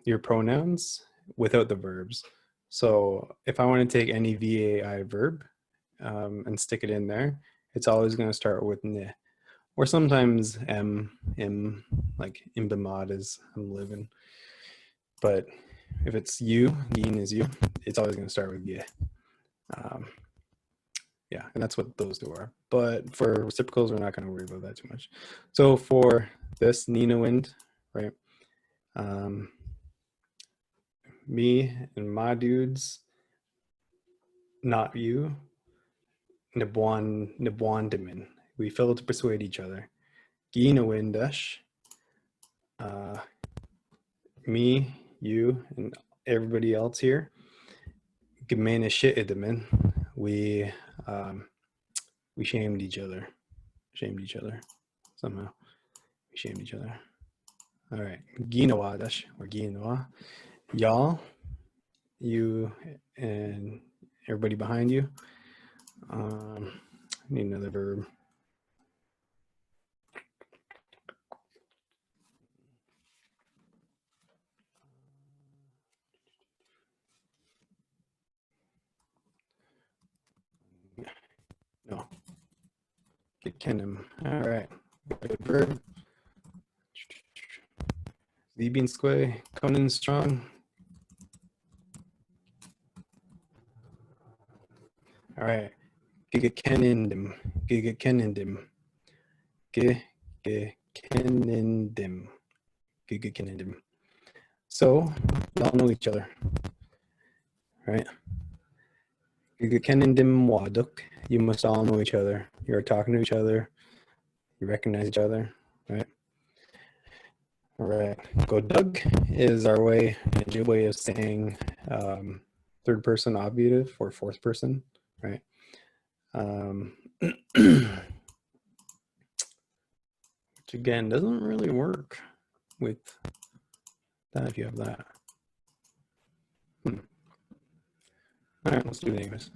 your pronouns without the verbs. So if I want to take any VAI verb and stick it in there, it's always going to start with ne. Or sometimes im, like imbimad is I'm living. But if it's you, yin is you, it's always going to start with ye. Yeah, and that's what those two are. But for reciprocals, we're not going to worry about that too much. So for this, Nina wind, right? Me and my dudes, not you, Nibwandamin. We failed to persuade each other. Gikinoo'amaadidaa. Me, you, and everybody else here. Gikinoo'amaadidaa. We shamed each other. Shamed each other somehow. We shamed each other. All right. Gikinoo'amaadidaa or Gikinoo'a. Y'all, you and everybody behind you. I need another verb. No. Gikinoo'am. All right. Good verb. Liebing squay, Conan strong. All right. Gikinoo'amaadidaa. Gikinoo'amaadidaa. Gikinoo'amaadidaa. Gikinoo'amaadidaa. So, y'all know each other, right? Gikinoo'amaadidaa. You must all know each other. You're talking to each other. You recognize each other, right? All right. Go Doug is our way, a way of saying third person obviative or fourth person, right? Which again doesn't really work with that if you have that. All right, let's do it anyways.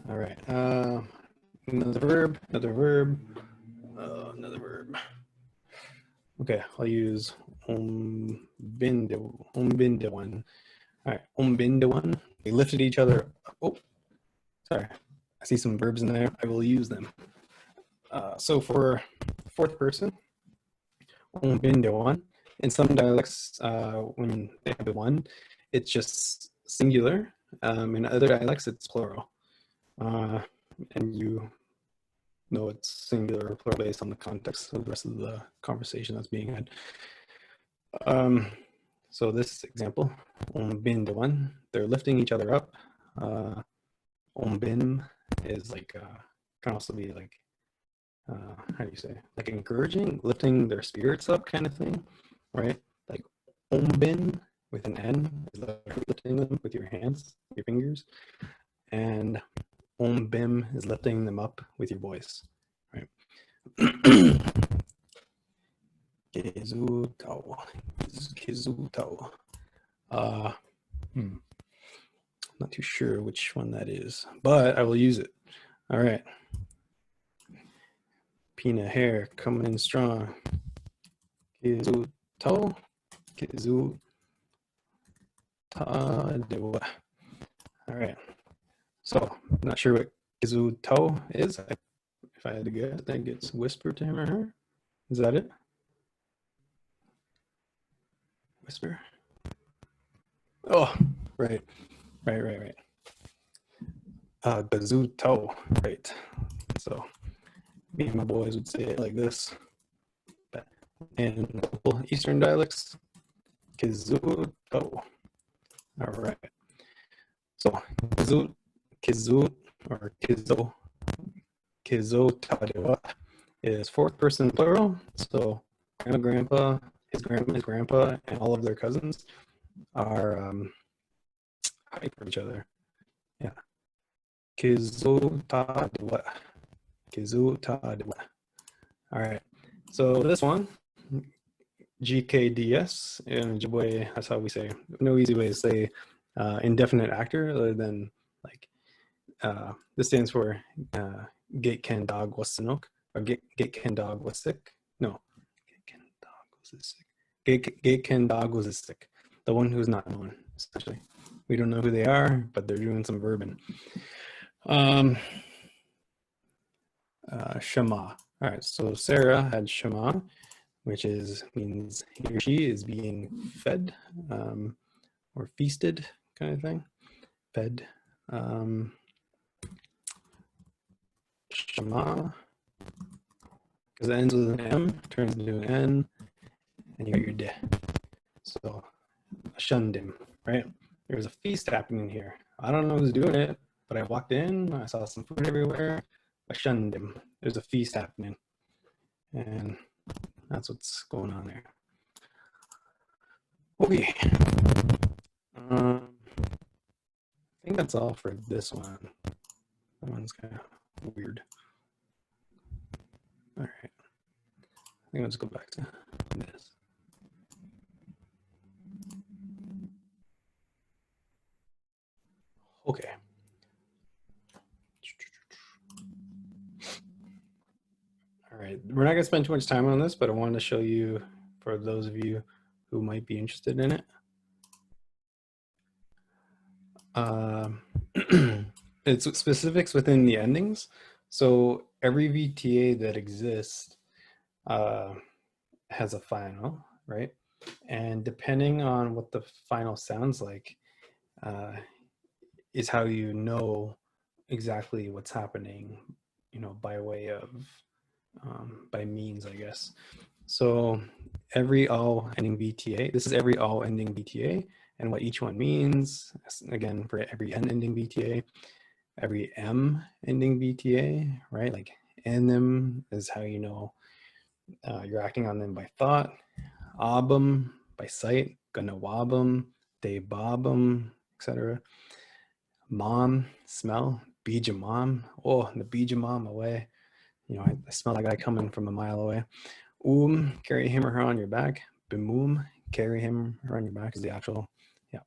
All right. Another verb. Okay, I'll use umbindawan. All right, bin de one. They lifted each other. Oh, sorry. I see some verbs in there. I will use them. So for fourth person, bin de one. In some dialects, when they have the one, it's just singular. In other dialects, it's plural. And you know it's singular or plural based on the context of the rest of the conversation that's being had. So this example, bin de one, they're lifting each other up. Bin is like, can also be like, how do you say, like encouraging, lifting their spirits up kind of thing, right? Like bin with an N is like lifting them with your hands, your fingers, and bim is lifting them up with your voice, right? Kizutao. Not too sure which one that is, but I will use it. All right. Pina hair coming in strong. Kizutao. Kizutao. All right. So, not sure what Kizutao is. If I had to guess, I think it's whisper to him or her. Is that it? Whisper. Oh, right. Gazuto, right. So me and my boys would say it like this. But in Eastern dialects, Kizuto. All right. So Kizut or Kizo is fourth person plural. So grandma, his grandpa, and all of their cousins are hype for each other. Yeah. Kizutadwa. All right. So this one, GKDS in Ojibwe, that's how we say. No easy way to say indefinite actor other than like this stands for Gate Ken Dog was Sinok or Gate Ken Dog was sick. No, Gate Ken Dog was sick. Gate Ken Dog was sick. The one who's not known, essentially. We don't know who they are, but they're doing some verbing. Shema. All right, so Sarah had Shema, which means he or she is being fed or feasted, kind of thing. Fed. Shema, because it ends with an M, turns into an N, and you got your de. So shundim, right? There's a feast happening here. I don't know who's doing it, but I walked in, I saw some food everywhere. Shundim. There's a feast happening. And that's what's going on there. Okay. I think that's all for this one. That one's kind of weird. All right. I think let's go back to this. Okay. All right, we're not gonna spend too much time on this, but I wanted to show you for those of you who might be interested in it. It's specifics within the endings. So every VTA that exists has a final, right? And depending on what the final sounds like is how you know exactly what's happening, you know, by way of by means, I guess. So every all ending VTA, this is every all ending VTA and what each one means. Again, for every n ending VTA, every m ending VTA, right? Like n them is how you know you're acting on them by thought. Abum by sight, ganawabum, debabum, etc. Mom, smell, bijamam. Oh, the bijamam away. You know, I smell that guy coming from a mile away. Carry him or her on your back. Bimum, carry him or on your back is the actual, yeah.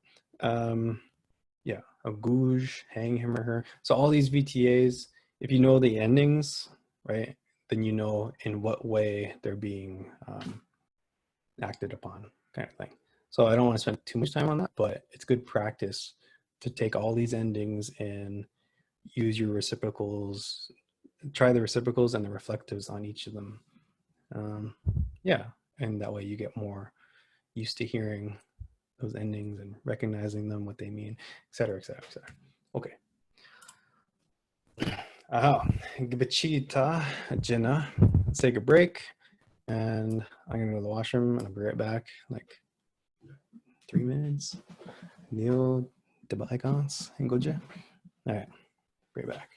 Yeah, a gouge, hang him or her. So all these VTAs, if you know the endings, right, then you know in what way they're being acted upon, kind of thing. So I don't want to spend too much time on that, but it's good practice to take all these endings and use your reciprocals, try the reciprocals and the reflectives on each of them. Yeah, and that way you get more used to hearing those endings and recognizing them, what they mean, et cetera, et cetera, et cetera. Okay. Aha, gbachita, jina. Let's take a break, and I'm gonna go to the washroom, and I'll be right back, like 3 minutes. Neo debaikans, Ingolje. All right, be right back.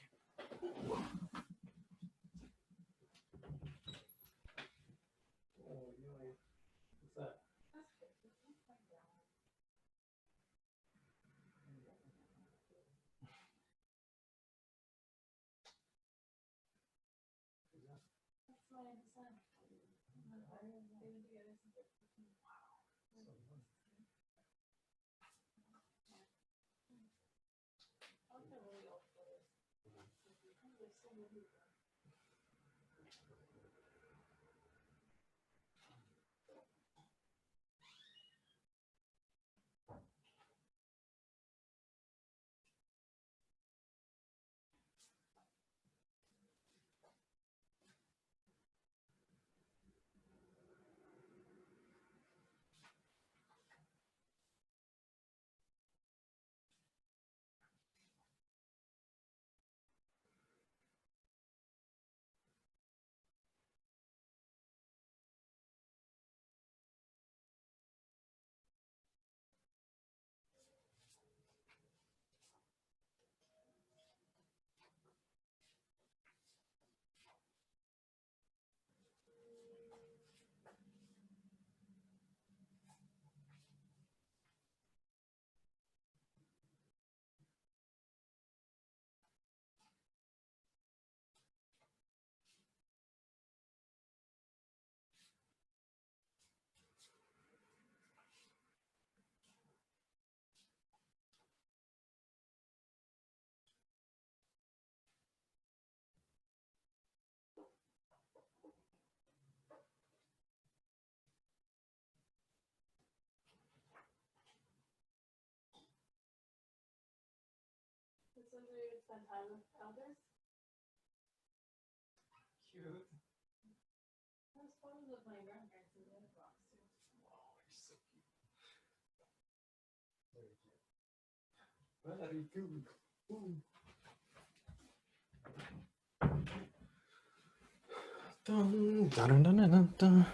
Dun, dun, dun, dun, dun, dun.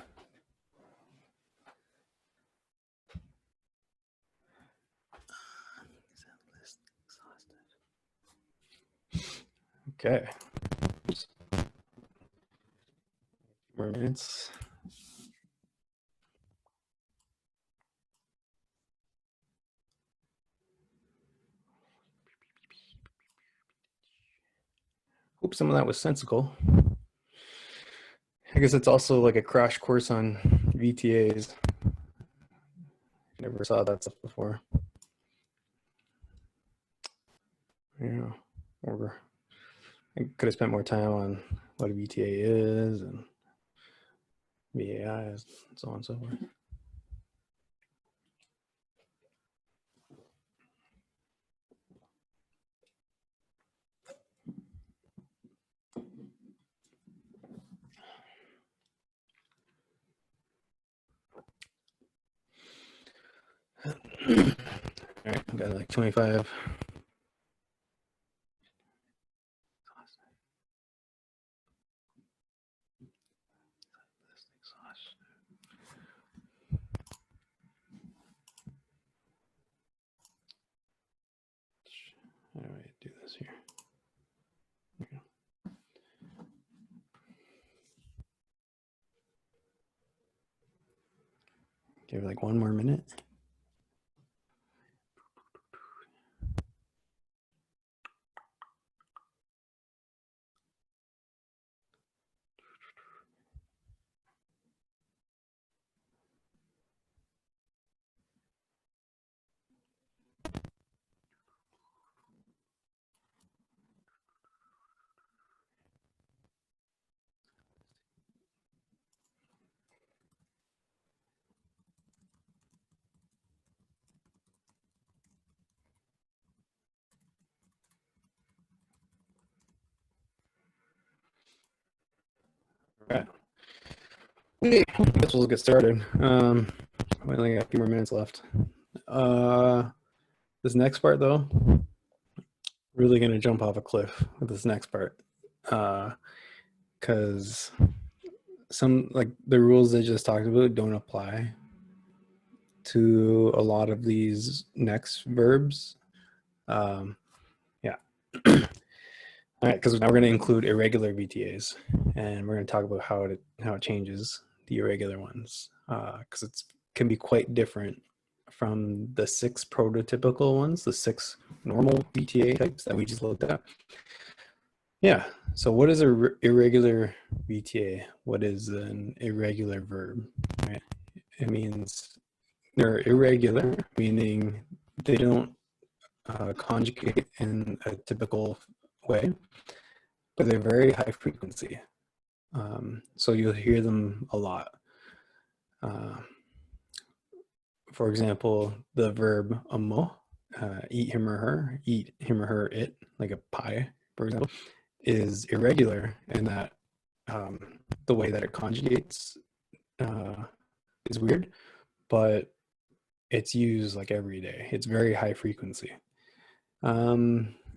Okay. More minutes. Hope some of that was sensical. I guess it's also like a crash course on VTAs. Never saw that stuff before. Yeah, or I could have spent more time on what a VTA is and VAI is, and so on and so forth. All right, got like 25. How do I do this here? Okay. Give it like 1 more minute. right. Okay, I guess we'll get started. We only got a few more minutes left. This next part, though, really gonna jump off a cliff with this next part, because some like the rules I just talked about don't apply to a lot of these next verbs. Yeah. All right, because now we're going to include irregular VTAs, and we're going to talk about how it changes the irregular ones, because it can be quite different from the 6 prototypical ones, the 6 normal VTA types that we just looked at. Yeah, so what is an irregular VTA? What is an irregular verb? Right? It means they're irregular, meaning they don't conjugate in a typical way, but they're very high frequency. So you'll hear them a lot. For example, the verb amo, eat him or her, eat him or her, it, like a pie, for example, is irregular in that the way that it conjugates is weird, but it's used like every day. It's very high frequency.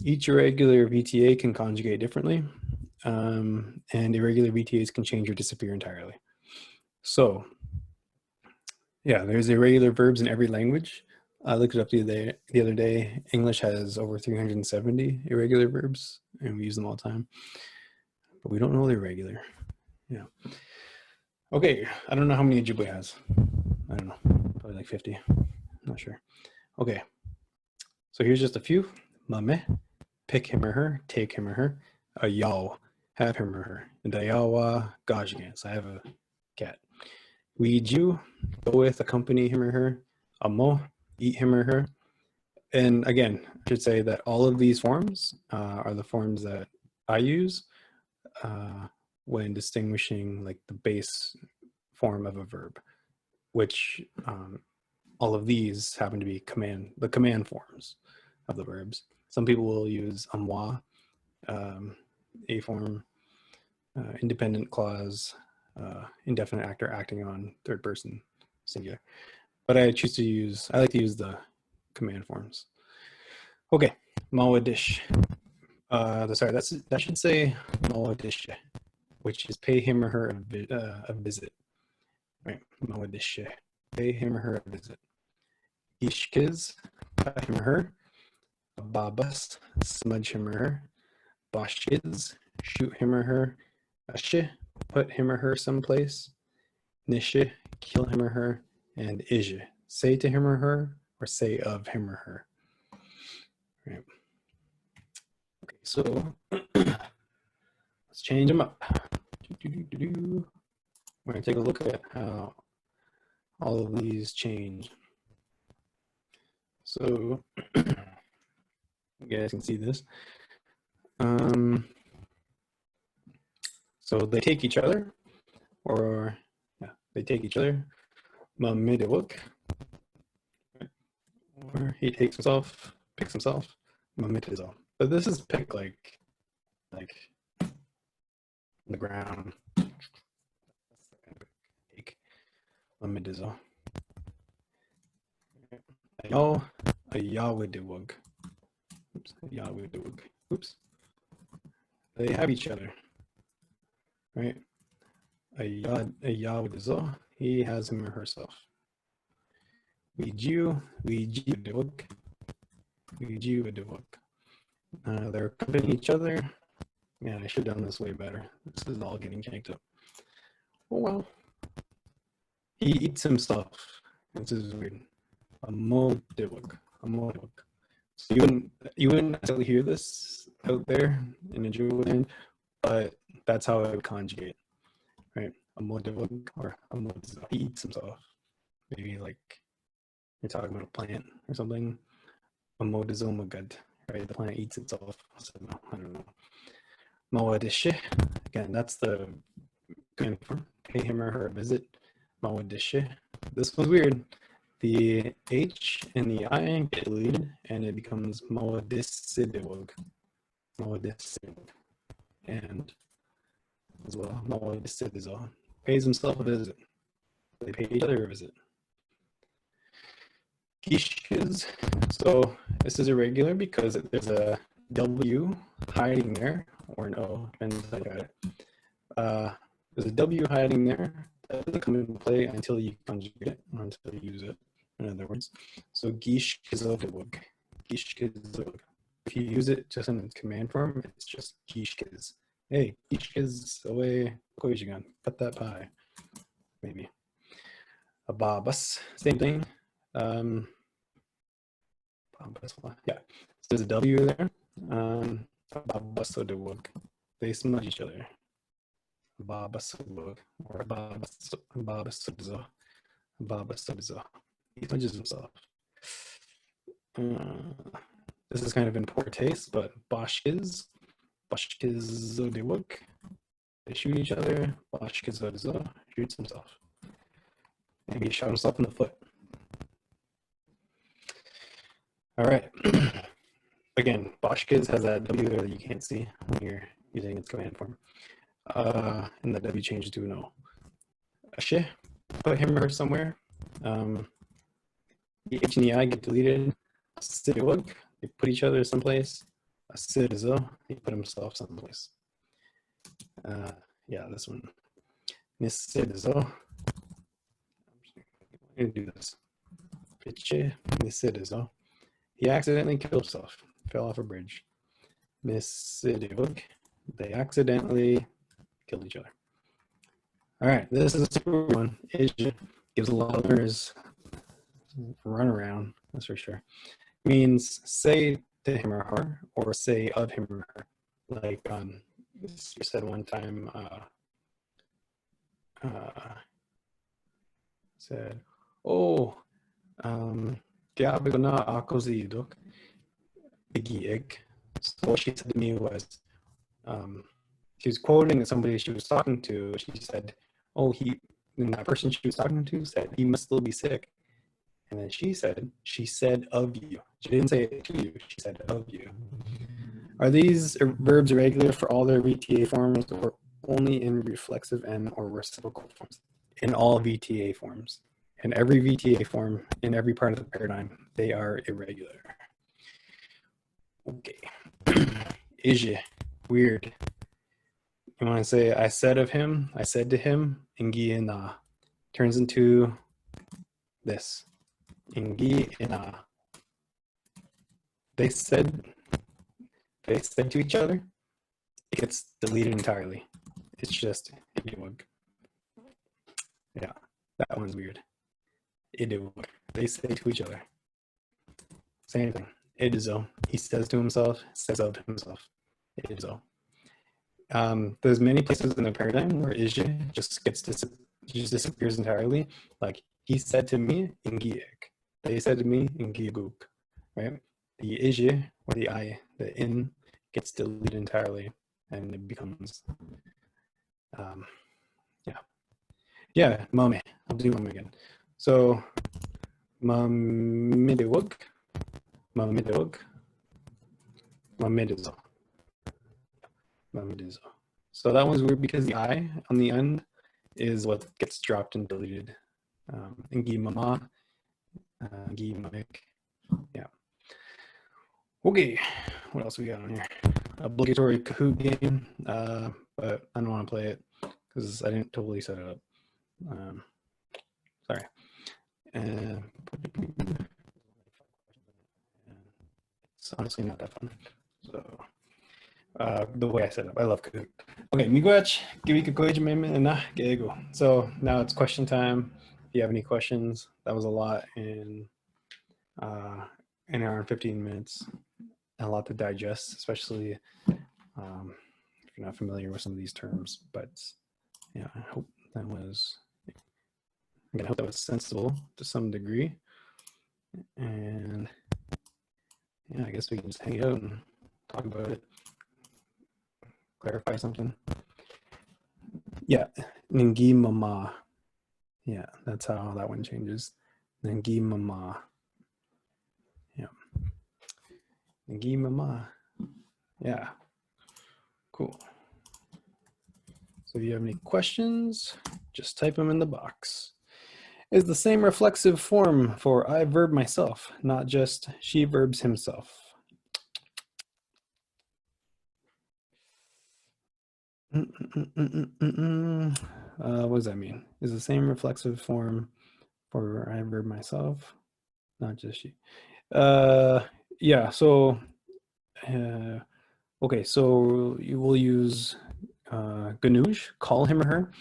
Each irregular VTA can conjugate differently, and irregular VTAs can change or disappear entirely. So, yeah, there's irregular verbs in every language. I looked it up the other day. English has over 370 irregular verbs, and we use them all the time. But we don't know they're regular. Yeah. Okay, I don't know how many Ojibwe has. I don't know, probably like 50. I'm not sure. Okay, so here's just a few. Mame, pick him or her, take him or her. A yaw, have him or her. And a yawa, gajigans, I have a cat. We Jew, go with, accompany him or her. A mo, eat him or her. And again, I should say that all of these forms are the forms that I use when distinguishing like the base form of a verb, which all of these happen to be the command forms of the verbs. Some people will use moi, a form, independent clause, indefinite actor acting on third person singular. But I like to use the command forms. Okay, mawadish. Sorry, that should say mawadish, which is pay him or her a visit. Right, mawadish, pay him or her a visit. Ishkiz, him or her. Babas, smudge him or her. Bashkiz, shoot him or her. Ashi, put him or her someplace. Nishi, kill him or her. And iji, say to him or her, or say of him or her. Right. Okay, so let's change them up. We're going to take a look at how all of these change. So you guys can see this. So they take each other, or yeah, they take each other. Miigwech, or he takes himself, picks himself. Miigwech. But this is pick like on the ground. Take Miigwech. A yawidewug. Oops, yawidewug. Oops. They have each other, right? A yawidewug. He has him or herself. We ji-izhi-gikinoo'amaadidaa. They're accompanying each other. Man, I should have done this way better. This is all getting janked up. Oh well. He eats himself. This is weird. Amodewug. So you wouldn't necessarily hear this out there in a Jewish land, but that's how it would conjugate, right? Amodewug or amodizoyang. He eats himself. Maybe like you're talking about a plant or something. Amodizoyang, right? The plant eats itself. So no, I don't know. Mawadish. Again, that's the command form. Pay him or her a visit. Mawadish. This one's weird. The H and the I get deleted, and it becomes mawadisidewug. And as well. No, pays himself a visit. They pay each other a visit. Gishkiz. So this is irregular because there's a W hiding there, or an O, depends how you got it. There's a W hiding there that doesn't come into play until you conjugate it, or until you use it, in other words. So gishkizodewug. Gishkizodewug. If you use it just in its command form, it's just gishkiz. Hey, gishkiz away, koijigan. Cut that pie. Maybe. A babas, same thing. Yeah, so there's a W there. Babasodewug. They smudge each other. Babasodewug or babasodizo. Babasodizo. He smudges himself. This is kind of in poor taste, but Bashkizodewug. They shoot each other. Bashkizodizo shoots himself. Maybe he shot himself in the foot. All right. Again, Bashkiz has that W there that you can't see when you're using its command form. And the W changes to an O. Ashe, put him or her somewhere. The H and the I get deleted. Sidewug, they put each other someplace. A Sidizo, he put himself someplace. Yeah, this one. Nisidizo. I'm going to do this. Piche, Nisidizo. He accidentally killed himself, fell off a bridge. Nisidizo. They accidentally killed each other. All right, this is a super one. It gives a lot of learners run around, that's for sure. Means say to him or her, or say of him or her. Like you said one time, said, oh, gabi ko na ako zidok, bigig. So what she said to me was, she was quoting somebody she was talking to. She said, oh, and that person she was talking to said, he must still be sick. And then she said of you. She didn't say it to you, she said of you. Are these verbs irregular for all their VTA forms or only in reflexive and or reciprocal forms? In all VTA forms. In every VTA form, in every part of the paradigm, they are irregular. Okay. Ji-izhi, weird. You want to say, I said of him, I said to him, Gi-izhi-na, turns into this. Gi-izhi-na. They said to each other, it gets deleted entirely. It's just idiwug. Yeah, that one's weird. Idiwug. They say to each other. Same thing. Idizo. He says to himself, says of himself. Idizo. There's many places in the paradigm where ji just disappears entirely. Like he said to me in giek. They said to me in giaguk. Right? The ji or the I, the in gets deleted entirely and it becomes yeah, mame. I'll do mame again. So mamidewug, mamidewug, mamidizo. Mamidizo. So that one's weird because the I on the end is what gets dropped and deleted. Gi mama, gi mamik. Yeah. Okay, what else we got on here? Obligatory Kahoot game, but I don't want to play it because I didn't totally set it up. Sorry. It's honestly not that fun. So the way I set it up, I love Kahoot. Okay, Miigwech, gi-izhi-gikinoo'amaadidaa. So now it's question time. If you have any questions, that was a lot in an hour and 15 minutes. A lot to digest, especially if you're not familiar with some of these terms. But yeah, I hope that was sensible to some degree. And yeah, I guess we can just hang out and talk about it, clarify something. Yeah, Ningi mama. Yeah, that's how that one changes. Ningi mama. Yeah. Ningi mama. Yeah. Cool. So if you have any questions, just type them in the box. Is the same reflexive form for I verb myself, not just she verbs himself. What does that mean? Is the same reflexive form for I verb myself, not just she. Yeah, so okay, so you will use Ganoush, call him or her.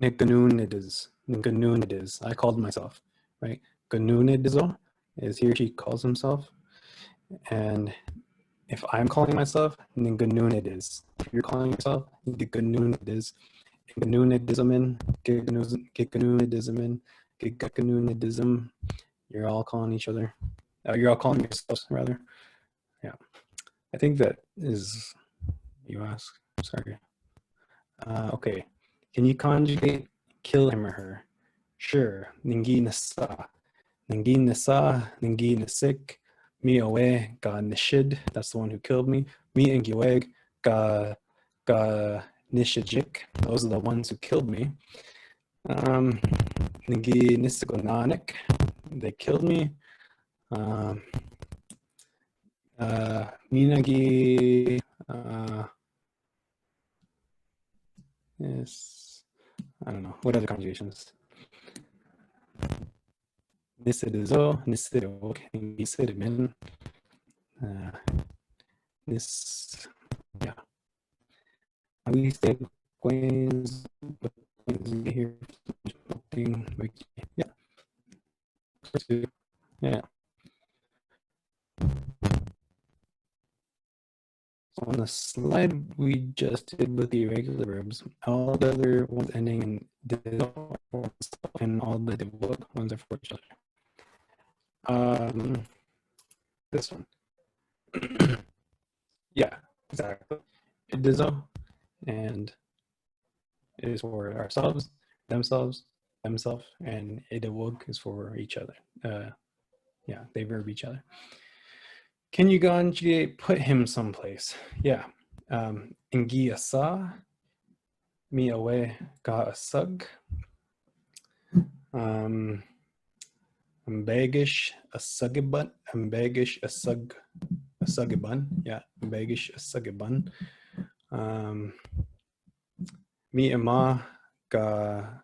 Gikinoo'amaadidaa. I called myself, right? Gikinoo'amaadidaa is he or she calls himself. And if I'm calling myself, then Gikinoo'amaadidaa. If you're calling yourself, Gikinoo'amaadidaa. Gikinoo'amaadizm. You're all calling each other. You're all calling yourselves, rather. Yeah. I think that is, you ask. Sorry. Okay. Can you conjugate kill him or her? Sure. Ningi nasa. Ningi nasa. Ningi nasik. Mi awe. Ga nishid. That's the one who killed me. Mi Miigwech. Ga ji-izhi-gikinoo'amaadidaa. Those are the ones who killed me. Gi-izhi-gikinoo'amaadidaa. They killed me. Minagi. Yes. I don't know. What other conjugations? Nisidizo, nisidiok, nisidimin. Yeah. We say Queens here. Yeah. Yeah. So on the slide we just did with the irregular verbs, all the other ones ending in dizo and all the ones are for each other. This one. Yeah, exactly. Dizo, and it is for ourselves, themselves, and idawog is for each other. Yeah, they verb each other. Can you conjugate put him someplace? Yeah. Ingi asa, mi awe ga asug. Ambagish asugiban, ambagish asugiban. Yeah, ambagish asugiban. Mi ama ga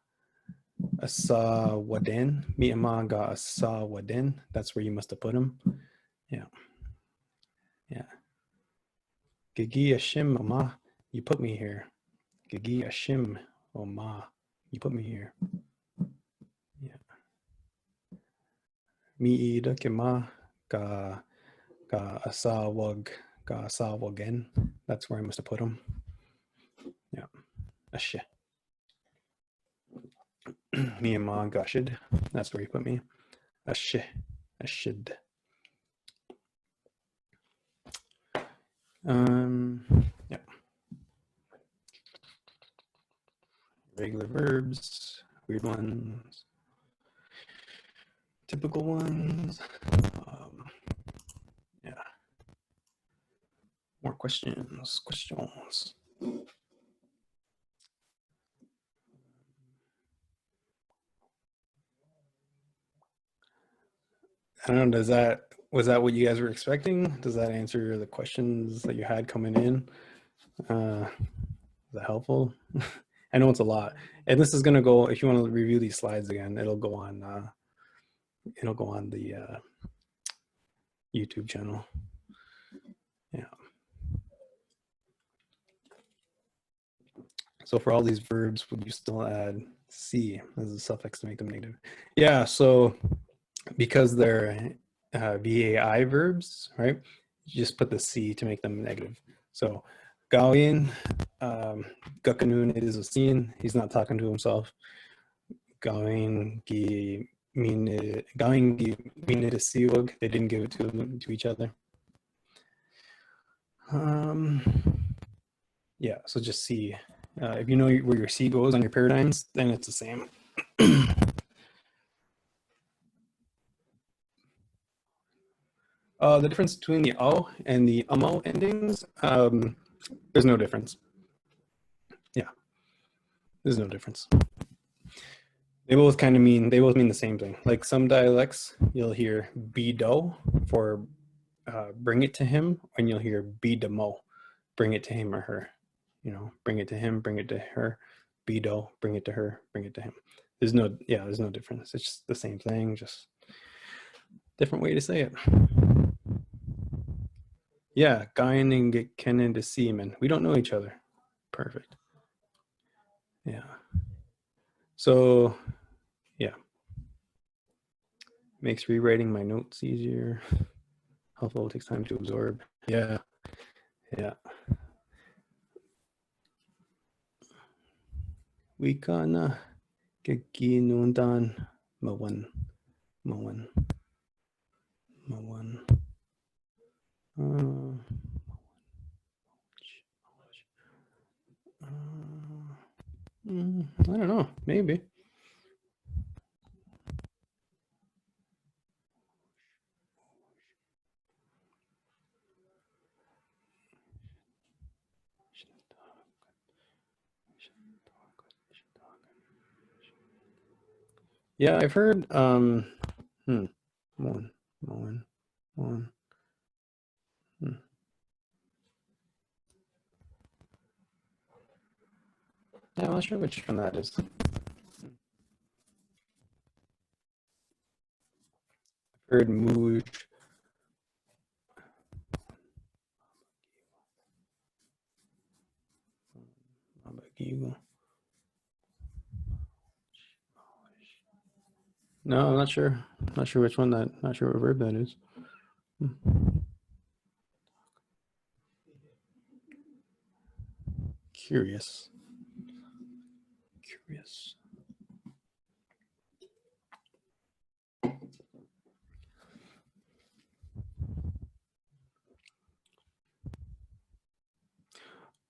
asa waden. Mi ama ga asa waden. That's where you must have put him. Yeah. Yeah. Gigi ashim ama. You put me here. Gigi ashim oma. You put me here. Yeah. Mi ida kema ga asawag ga asawagen. That's where I must have put him. Yeah. Ashe. Mi ama gashid. That's where you put me. Ashe. Ashid. Yeah. Regular verbs, weird ones, typical ones. Yeah. More questions. I don't know, was that what you guys were expecting? Does that answer the questions that you had coming in? Is that helpful? I know it's a lot. And this is gonna go, if you want to review these slides again, it'll go on the YouTube channel. Yeah. So for all these verbs, would you still add C as a suffix to make them negative? Yeah, so because they're VAI verbs, right? You just put the C to make them negative. So Gawin, Gikinoo'amaadidaa, he's not talking to himself. Gawin gikinoo'amaadidaa, they didn't give it to each other. Yeah, so just C. If you know where your C goes on your paradigms, then it's the same. The difference between the O and the UMO endings, there's no difference. Yeah, there's no difference. They both kind of mean, they both mean the same thing. Like some dialects, you'll hear bido for bring it to him, and you'll hear bidamo, bring it to him or her. You know, bring it to him, bring it to her. Bido, bring it to her, bring it to him. There's no difference. It's just the same thing, just different way to say it. Yeah, Guyan and Gikinoo'amaadidaa to seaman. We don't know each other. Perfect. Yeah. So, yeah. Makes rewriting my notes easier. Helpful, takes time to absorb. Yeah. Yeah. We can Gikinoo'amaadidaa mawan. I don't know, maybe. Yeah, I've heard one. Yeah, I'm not sure which one that is. I've heard Mooj. No, I'm not sure. Not sure which one that. Not sure what verb that is. Curious.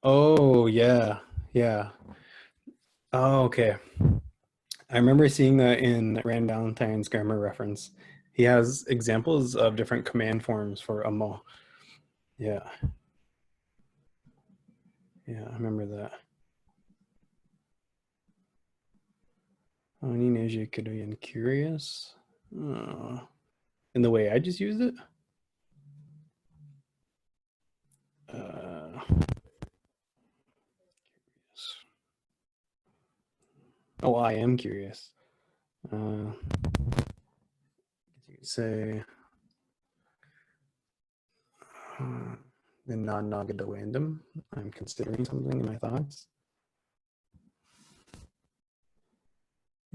Oh yeah, yeah. Oh, okay. I remember seeing that in Rand Valentine's grammar reference. He has examples of different command forms for amo. Yeah. Yeah, I remember that. ji-izhi-gikinoo'amaadidaa curious. In the way I just used it? Oh, I am curious. You could say the non-nagadawandom. I'm considering something in my thoughts.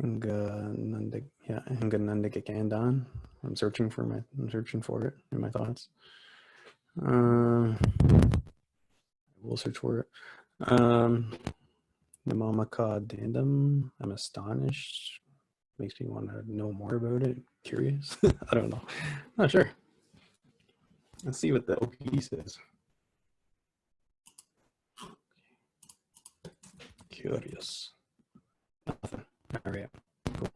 Inga-nanda-gikandan. I'm searching for it in my thoughts. We'll search for it. Namamaka-dandam. I'm astonished. Makes me want to know more about it. Curious. I don't know. Not sure. Let's see what the OP says. Curious. Nothing. All right. Cool.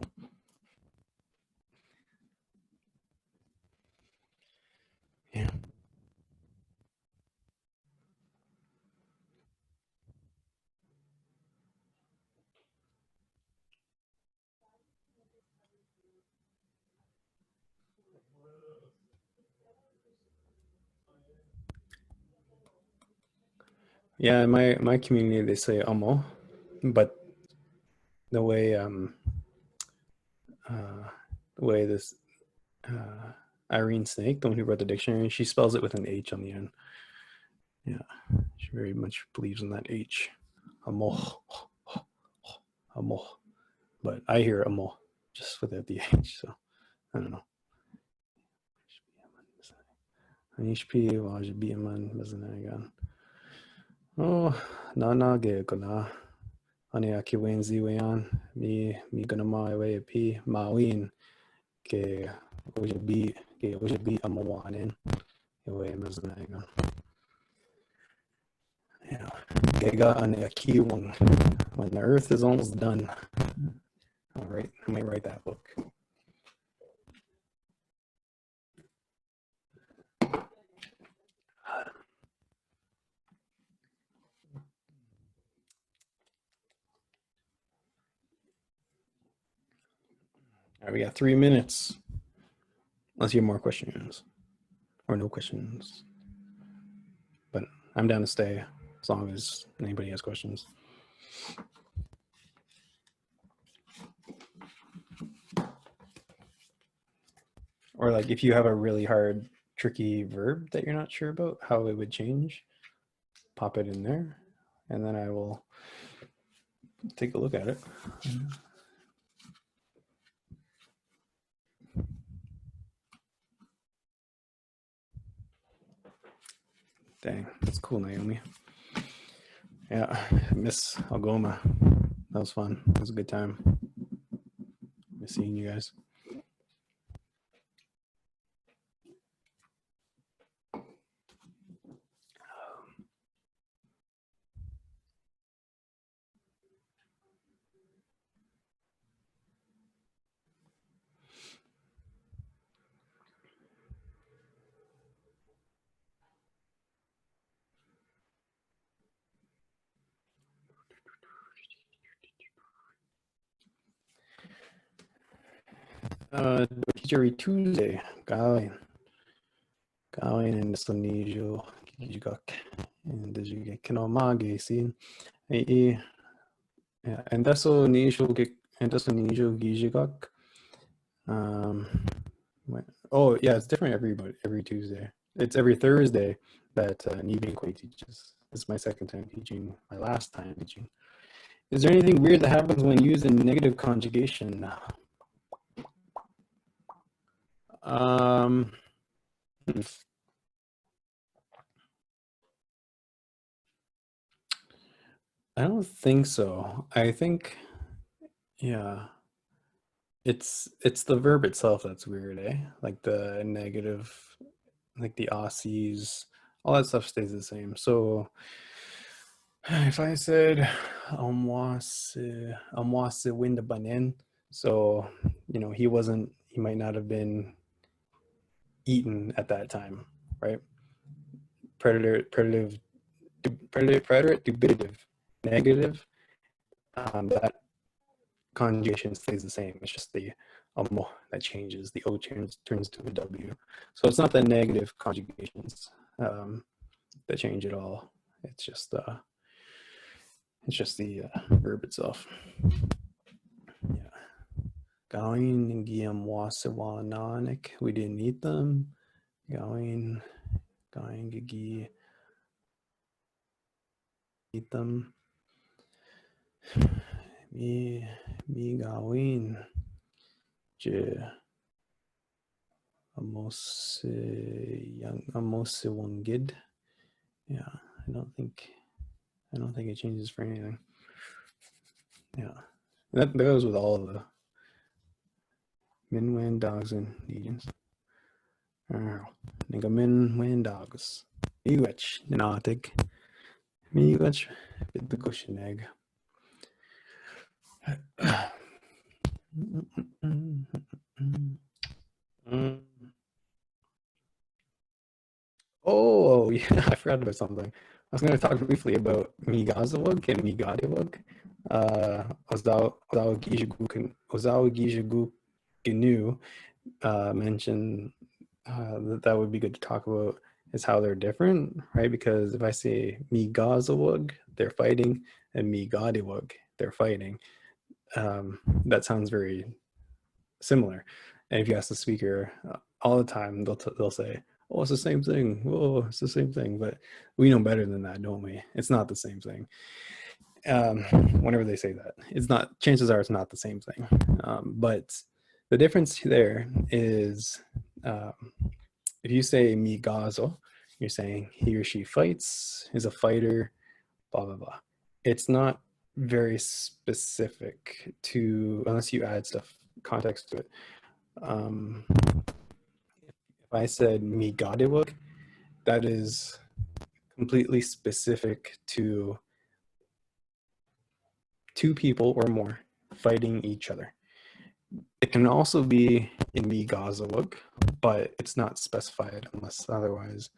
Yeah. Yeah, in my community they say amo, but the way this Irene Snake, the one who wrote the dictionary, she spells it with an H on the end. Yeah, she very much believes in that H. Amo, amo, but I hear amo just without the H, so I don't know. HP wajibiman mazanagan. Oh, ge kona. Ani akiwenzi wayan mi ganama away p mawin ke ojabi amawanin away mazanagan. Yeah, gega ani akiwang when the earth is almost done. All right, I might write that book. All right, we got 3 minutes. Unless you have more questions or no questions. But I'm down to stay as long as anybody has questions. Or like if you have a really hard, tricky verb that you're not sure about, how it would change, pop it in there, and then I will take a look at it. Dang, that's cool, Naomi. Yeah, miss Algoma. That was fun. It was a good time. Miss seeing you guys. Teacher Tuesday, Gawin and Sonijio Gijigak and ji-izhi-gikinoo'amaadidaa scene. Yeah, and that's so Gijigak. Oh yeah, it's different every Tuesday. It's every Thursday that Miigwech teaches. This is my second time teaching, my last time teaching. Is there anything weird that happens when using negative conjugation? I don't think so. I think, yeah, it's the verb itself that's weird, eh? Like the negative, like the Aussies, all that stuff stays the same. So if I said amwase win the banen, so he might not have been eaten at that time, right? Predative, dubitive, negative. That conjugation stays the same. It's just the that changes. The O turns to a W. So it's not the negative conjugations that change at all. It's just the verb itself. Yeah. Going and giam-wase-wa-nanik. We didn't eat them. Going gigi eat them. Me gawin ji-izhi-gikinoo'amaadizoyang. Yeah, I don't think it changes for anything. Yeah, that goes with all of the min-wan dogs and regions. Nigga min-wan dogs. Miigwech, Natig. Miigwech, with the cushion egg. Oh yeah, I forgot about something. I was going to talk briefly about Miigazawag and Miigadiwag. Ozawa-gikinoo mentioned that would be good to talk about is how they're different, right? Because if I say Miigazawag, they're fighting, and Miigadiwag, they're fighting. That sounds very similar. And if you ask the speaker all the time, they'll say, "Oh, it's the same thing. Oh, it's the same thing." But we know better than that, don't we? It's not the same thing. Whenever they say that, it's not. Chances are, it's not the same thing. But the difference there is, if you say migazo, you're saying he or she fights, is a fighter, blah blah blah. It's not very specific to, unless you add stuff, context to it. If I said Miigadiwag, that is completely specific to two people or more fighting each other. It can also be in Miigazawag, but it's not specified unless otherwise.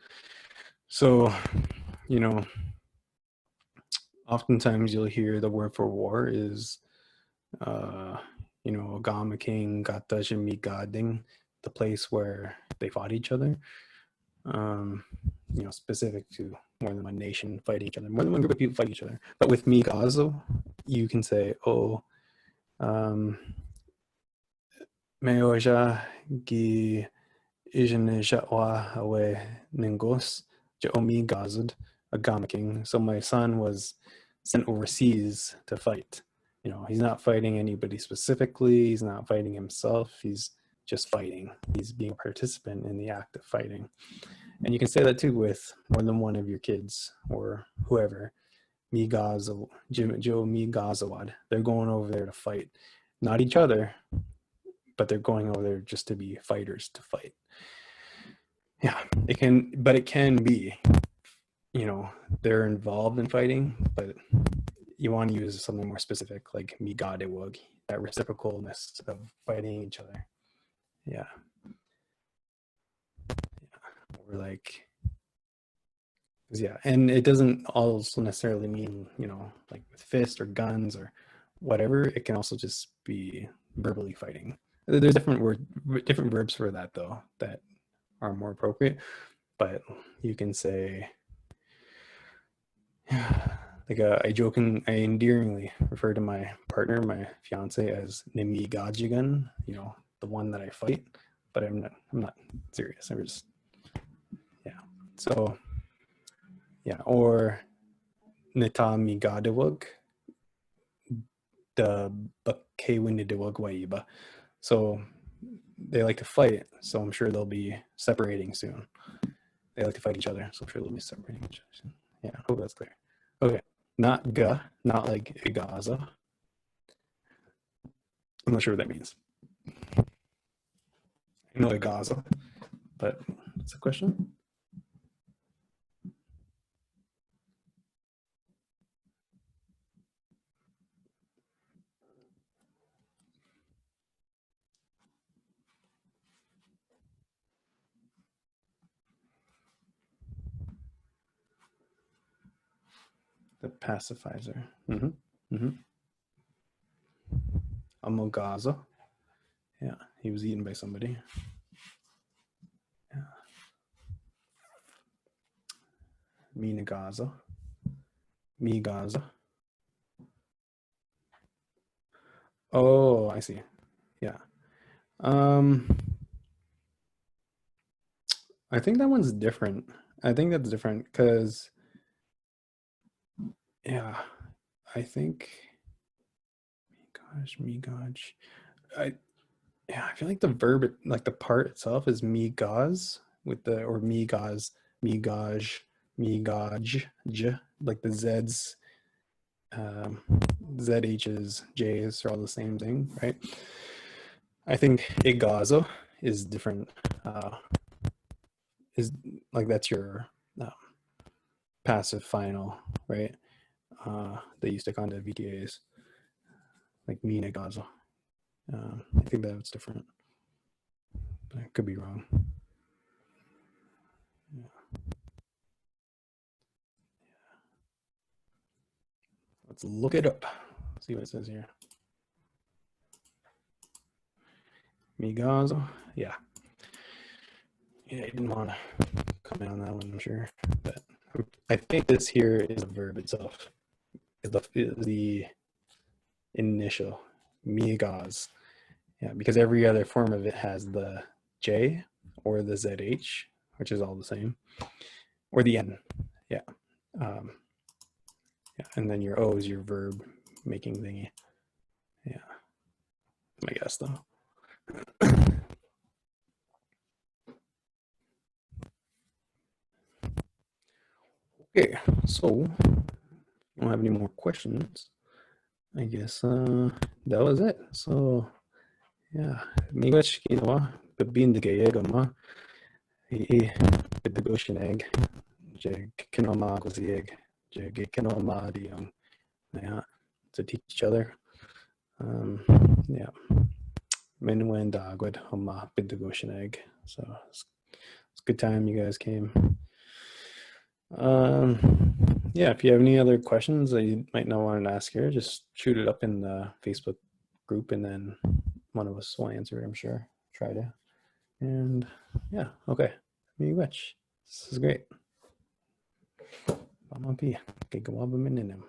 So, oftentimes you'll hear the word for war is, you know, King, ji-izhi-gikinoo'amaadidaa, the place where they fought each other. You know, specific to more than one nation fighting each other, more than one group of people fighting each other. But with Miigwech, you can say, oh, Meoja ji-izhi-gikinoo'amaadidaa King. So my son was sent overseas to fight. You know, he's not fighting anybody specifically. He's not fighting himself. He's just fighting. He's being a participant in the act of fighting. And you can say that too with more than one of your kids or whoever. Miigwech, they're going over there to fight. Not each other, but they're going over there just to be fighters, to fight. Yeah, it can be, you know, they're involved in fighting, but you want to use something more specific, like miigwech, that reciprocalness of fighting each other. Yeah. Or like, yeah, and it doesn't also necessarily mean, you know, like with fists or guns or whatever. It can also just be verbally fighting. There's different verbs for that though, that are more appropriate. But you can say, like I endearingly refer to my partner, my fiance, as Nimigajigan, you know, the one that I fight. But I'm not serious. I'm just, yeah. So yeah, or Nita-miigwech, the Bakewinidewag waiba. So they like to fight, so I'm sure they'll be separating soon. They like to fight each other, so I'm sure they'll be separating each other soon. Yeah, I hope that's clear. Okay, not ga, not like igaza. I'm not sure what that means. I know igaza, but what's the question? The pacifier. Amogaza. Yeah, he was eaten by somebody. Yeah. Miigwech. Oh, I see. Yeah. I think that one's different. I think that's different because, yeah, I think, Miigwech. I feel like the verb, like the part itself, is miigwech with the, or miigwech, like the Z's, ZH's, J's are all the same thing, right? I think igazo is different. Is like that's your passive final, right? They used to kind of VTAs, like miigwech. I think that's different, but I could be wrong. Yeah. Let's look it up. See what it says here. Miigwech, yeah. Yeah, I didn't want to comment on that one, I'm sure, but I think this here is a verb itself. Is the initial miigwech. Yeah, because every other form of it has the J or the ZH, which is all the same, or the N. Yeah. Yeah, and then your O is your verb making thingy. Yeah, that's my guess though. Okay, so I don't have any more questions. I guess that was it. So yeah, Miigwech ji-izhi-gikinoo'amaadidaa ji-izhi-gikinoo'amaadizoyang. Yeah, to teach each other. Yeah. Minwen dagwad homa bidagoshineg. So it's a good time you guys came. Yeah, if you have any other questions that you might not want to ask here, just shoot it up in the Facebook group and then one of us will answer it, I'm sure. Try to. And yeah, okay. Miigwech. This is great. Gikinoo'amaadidaa.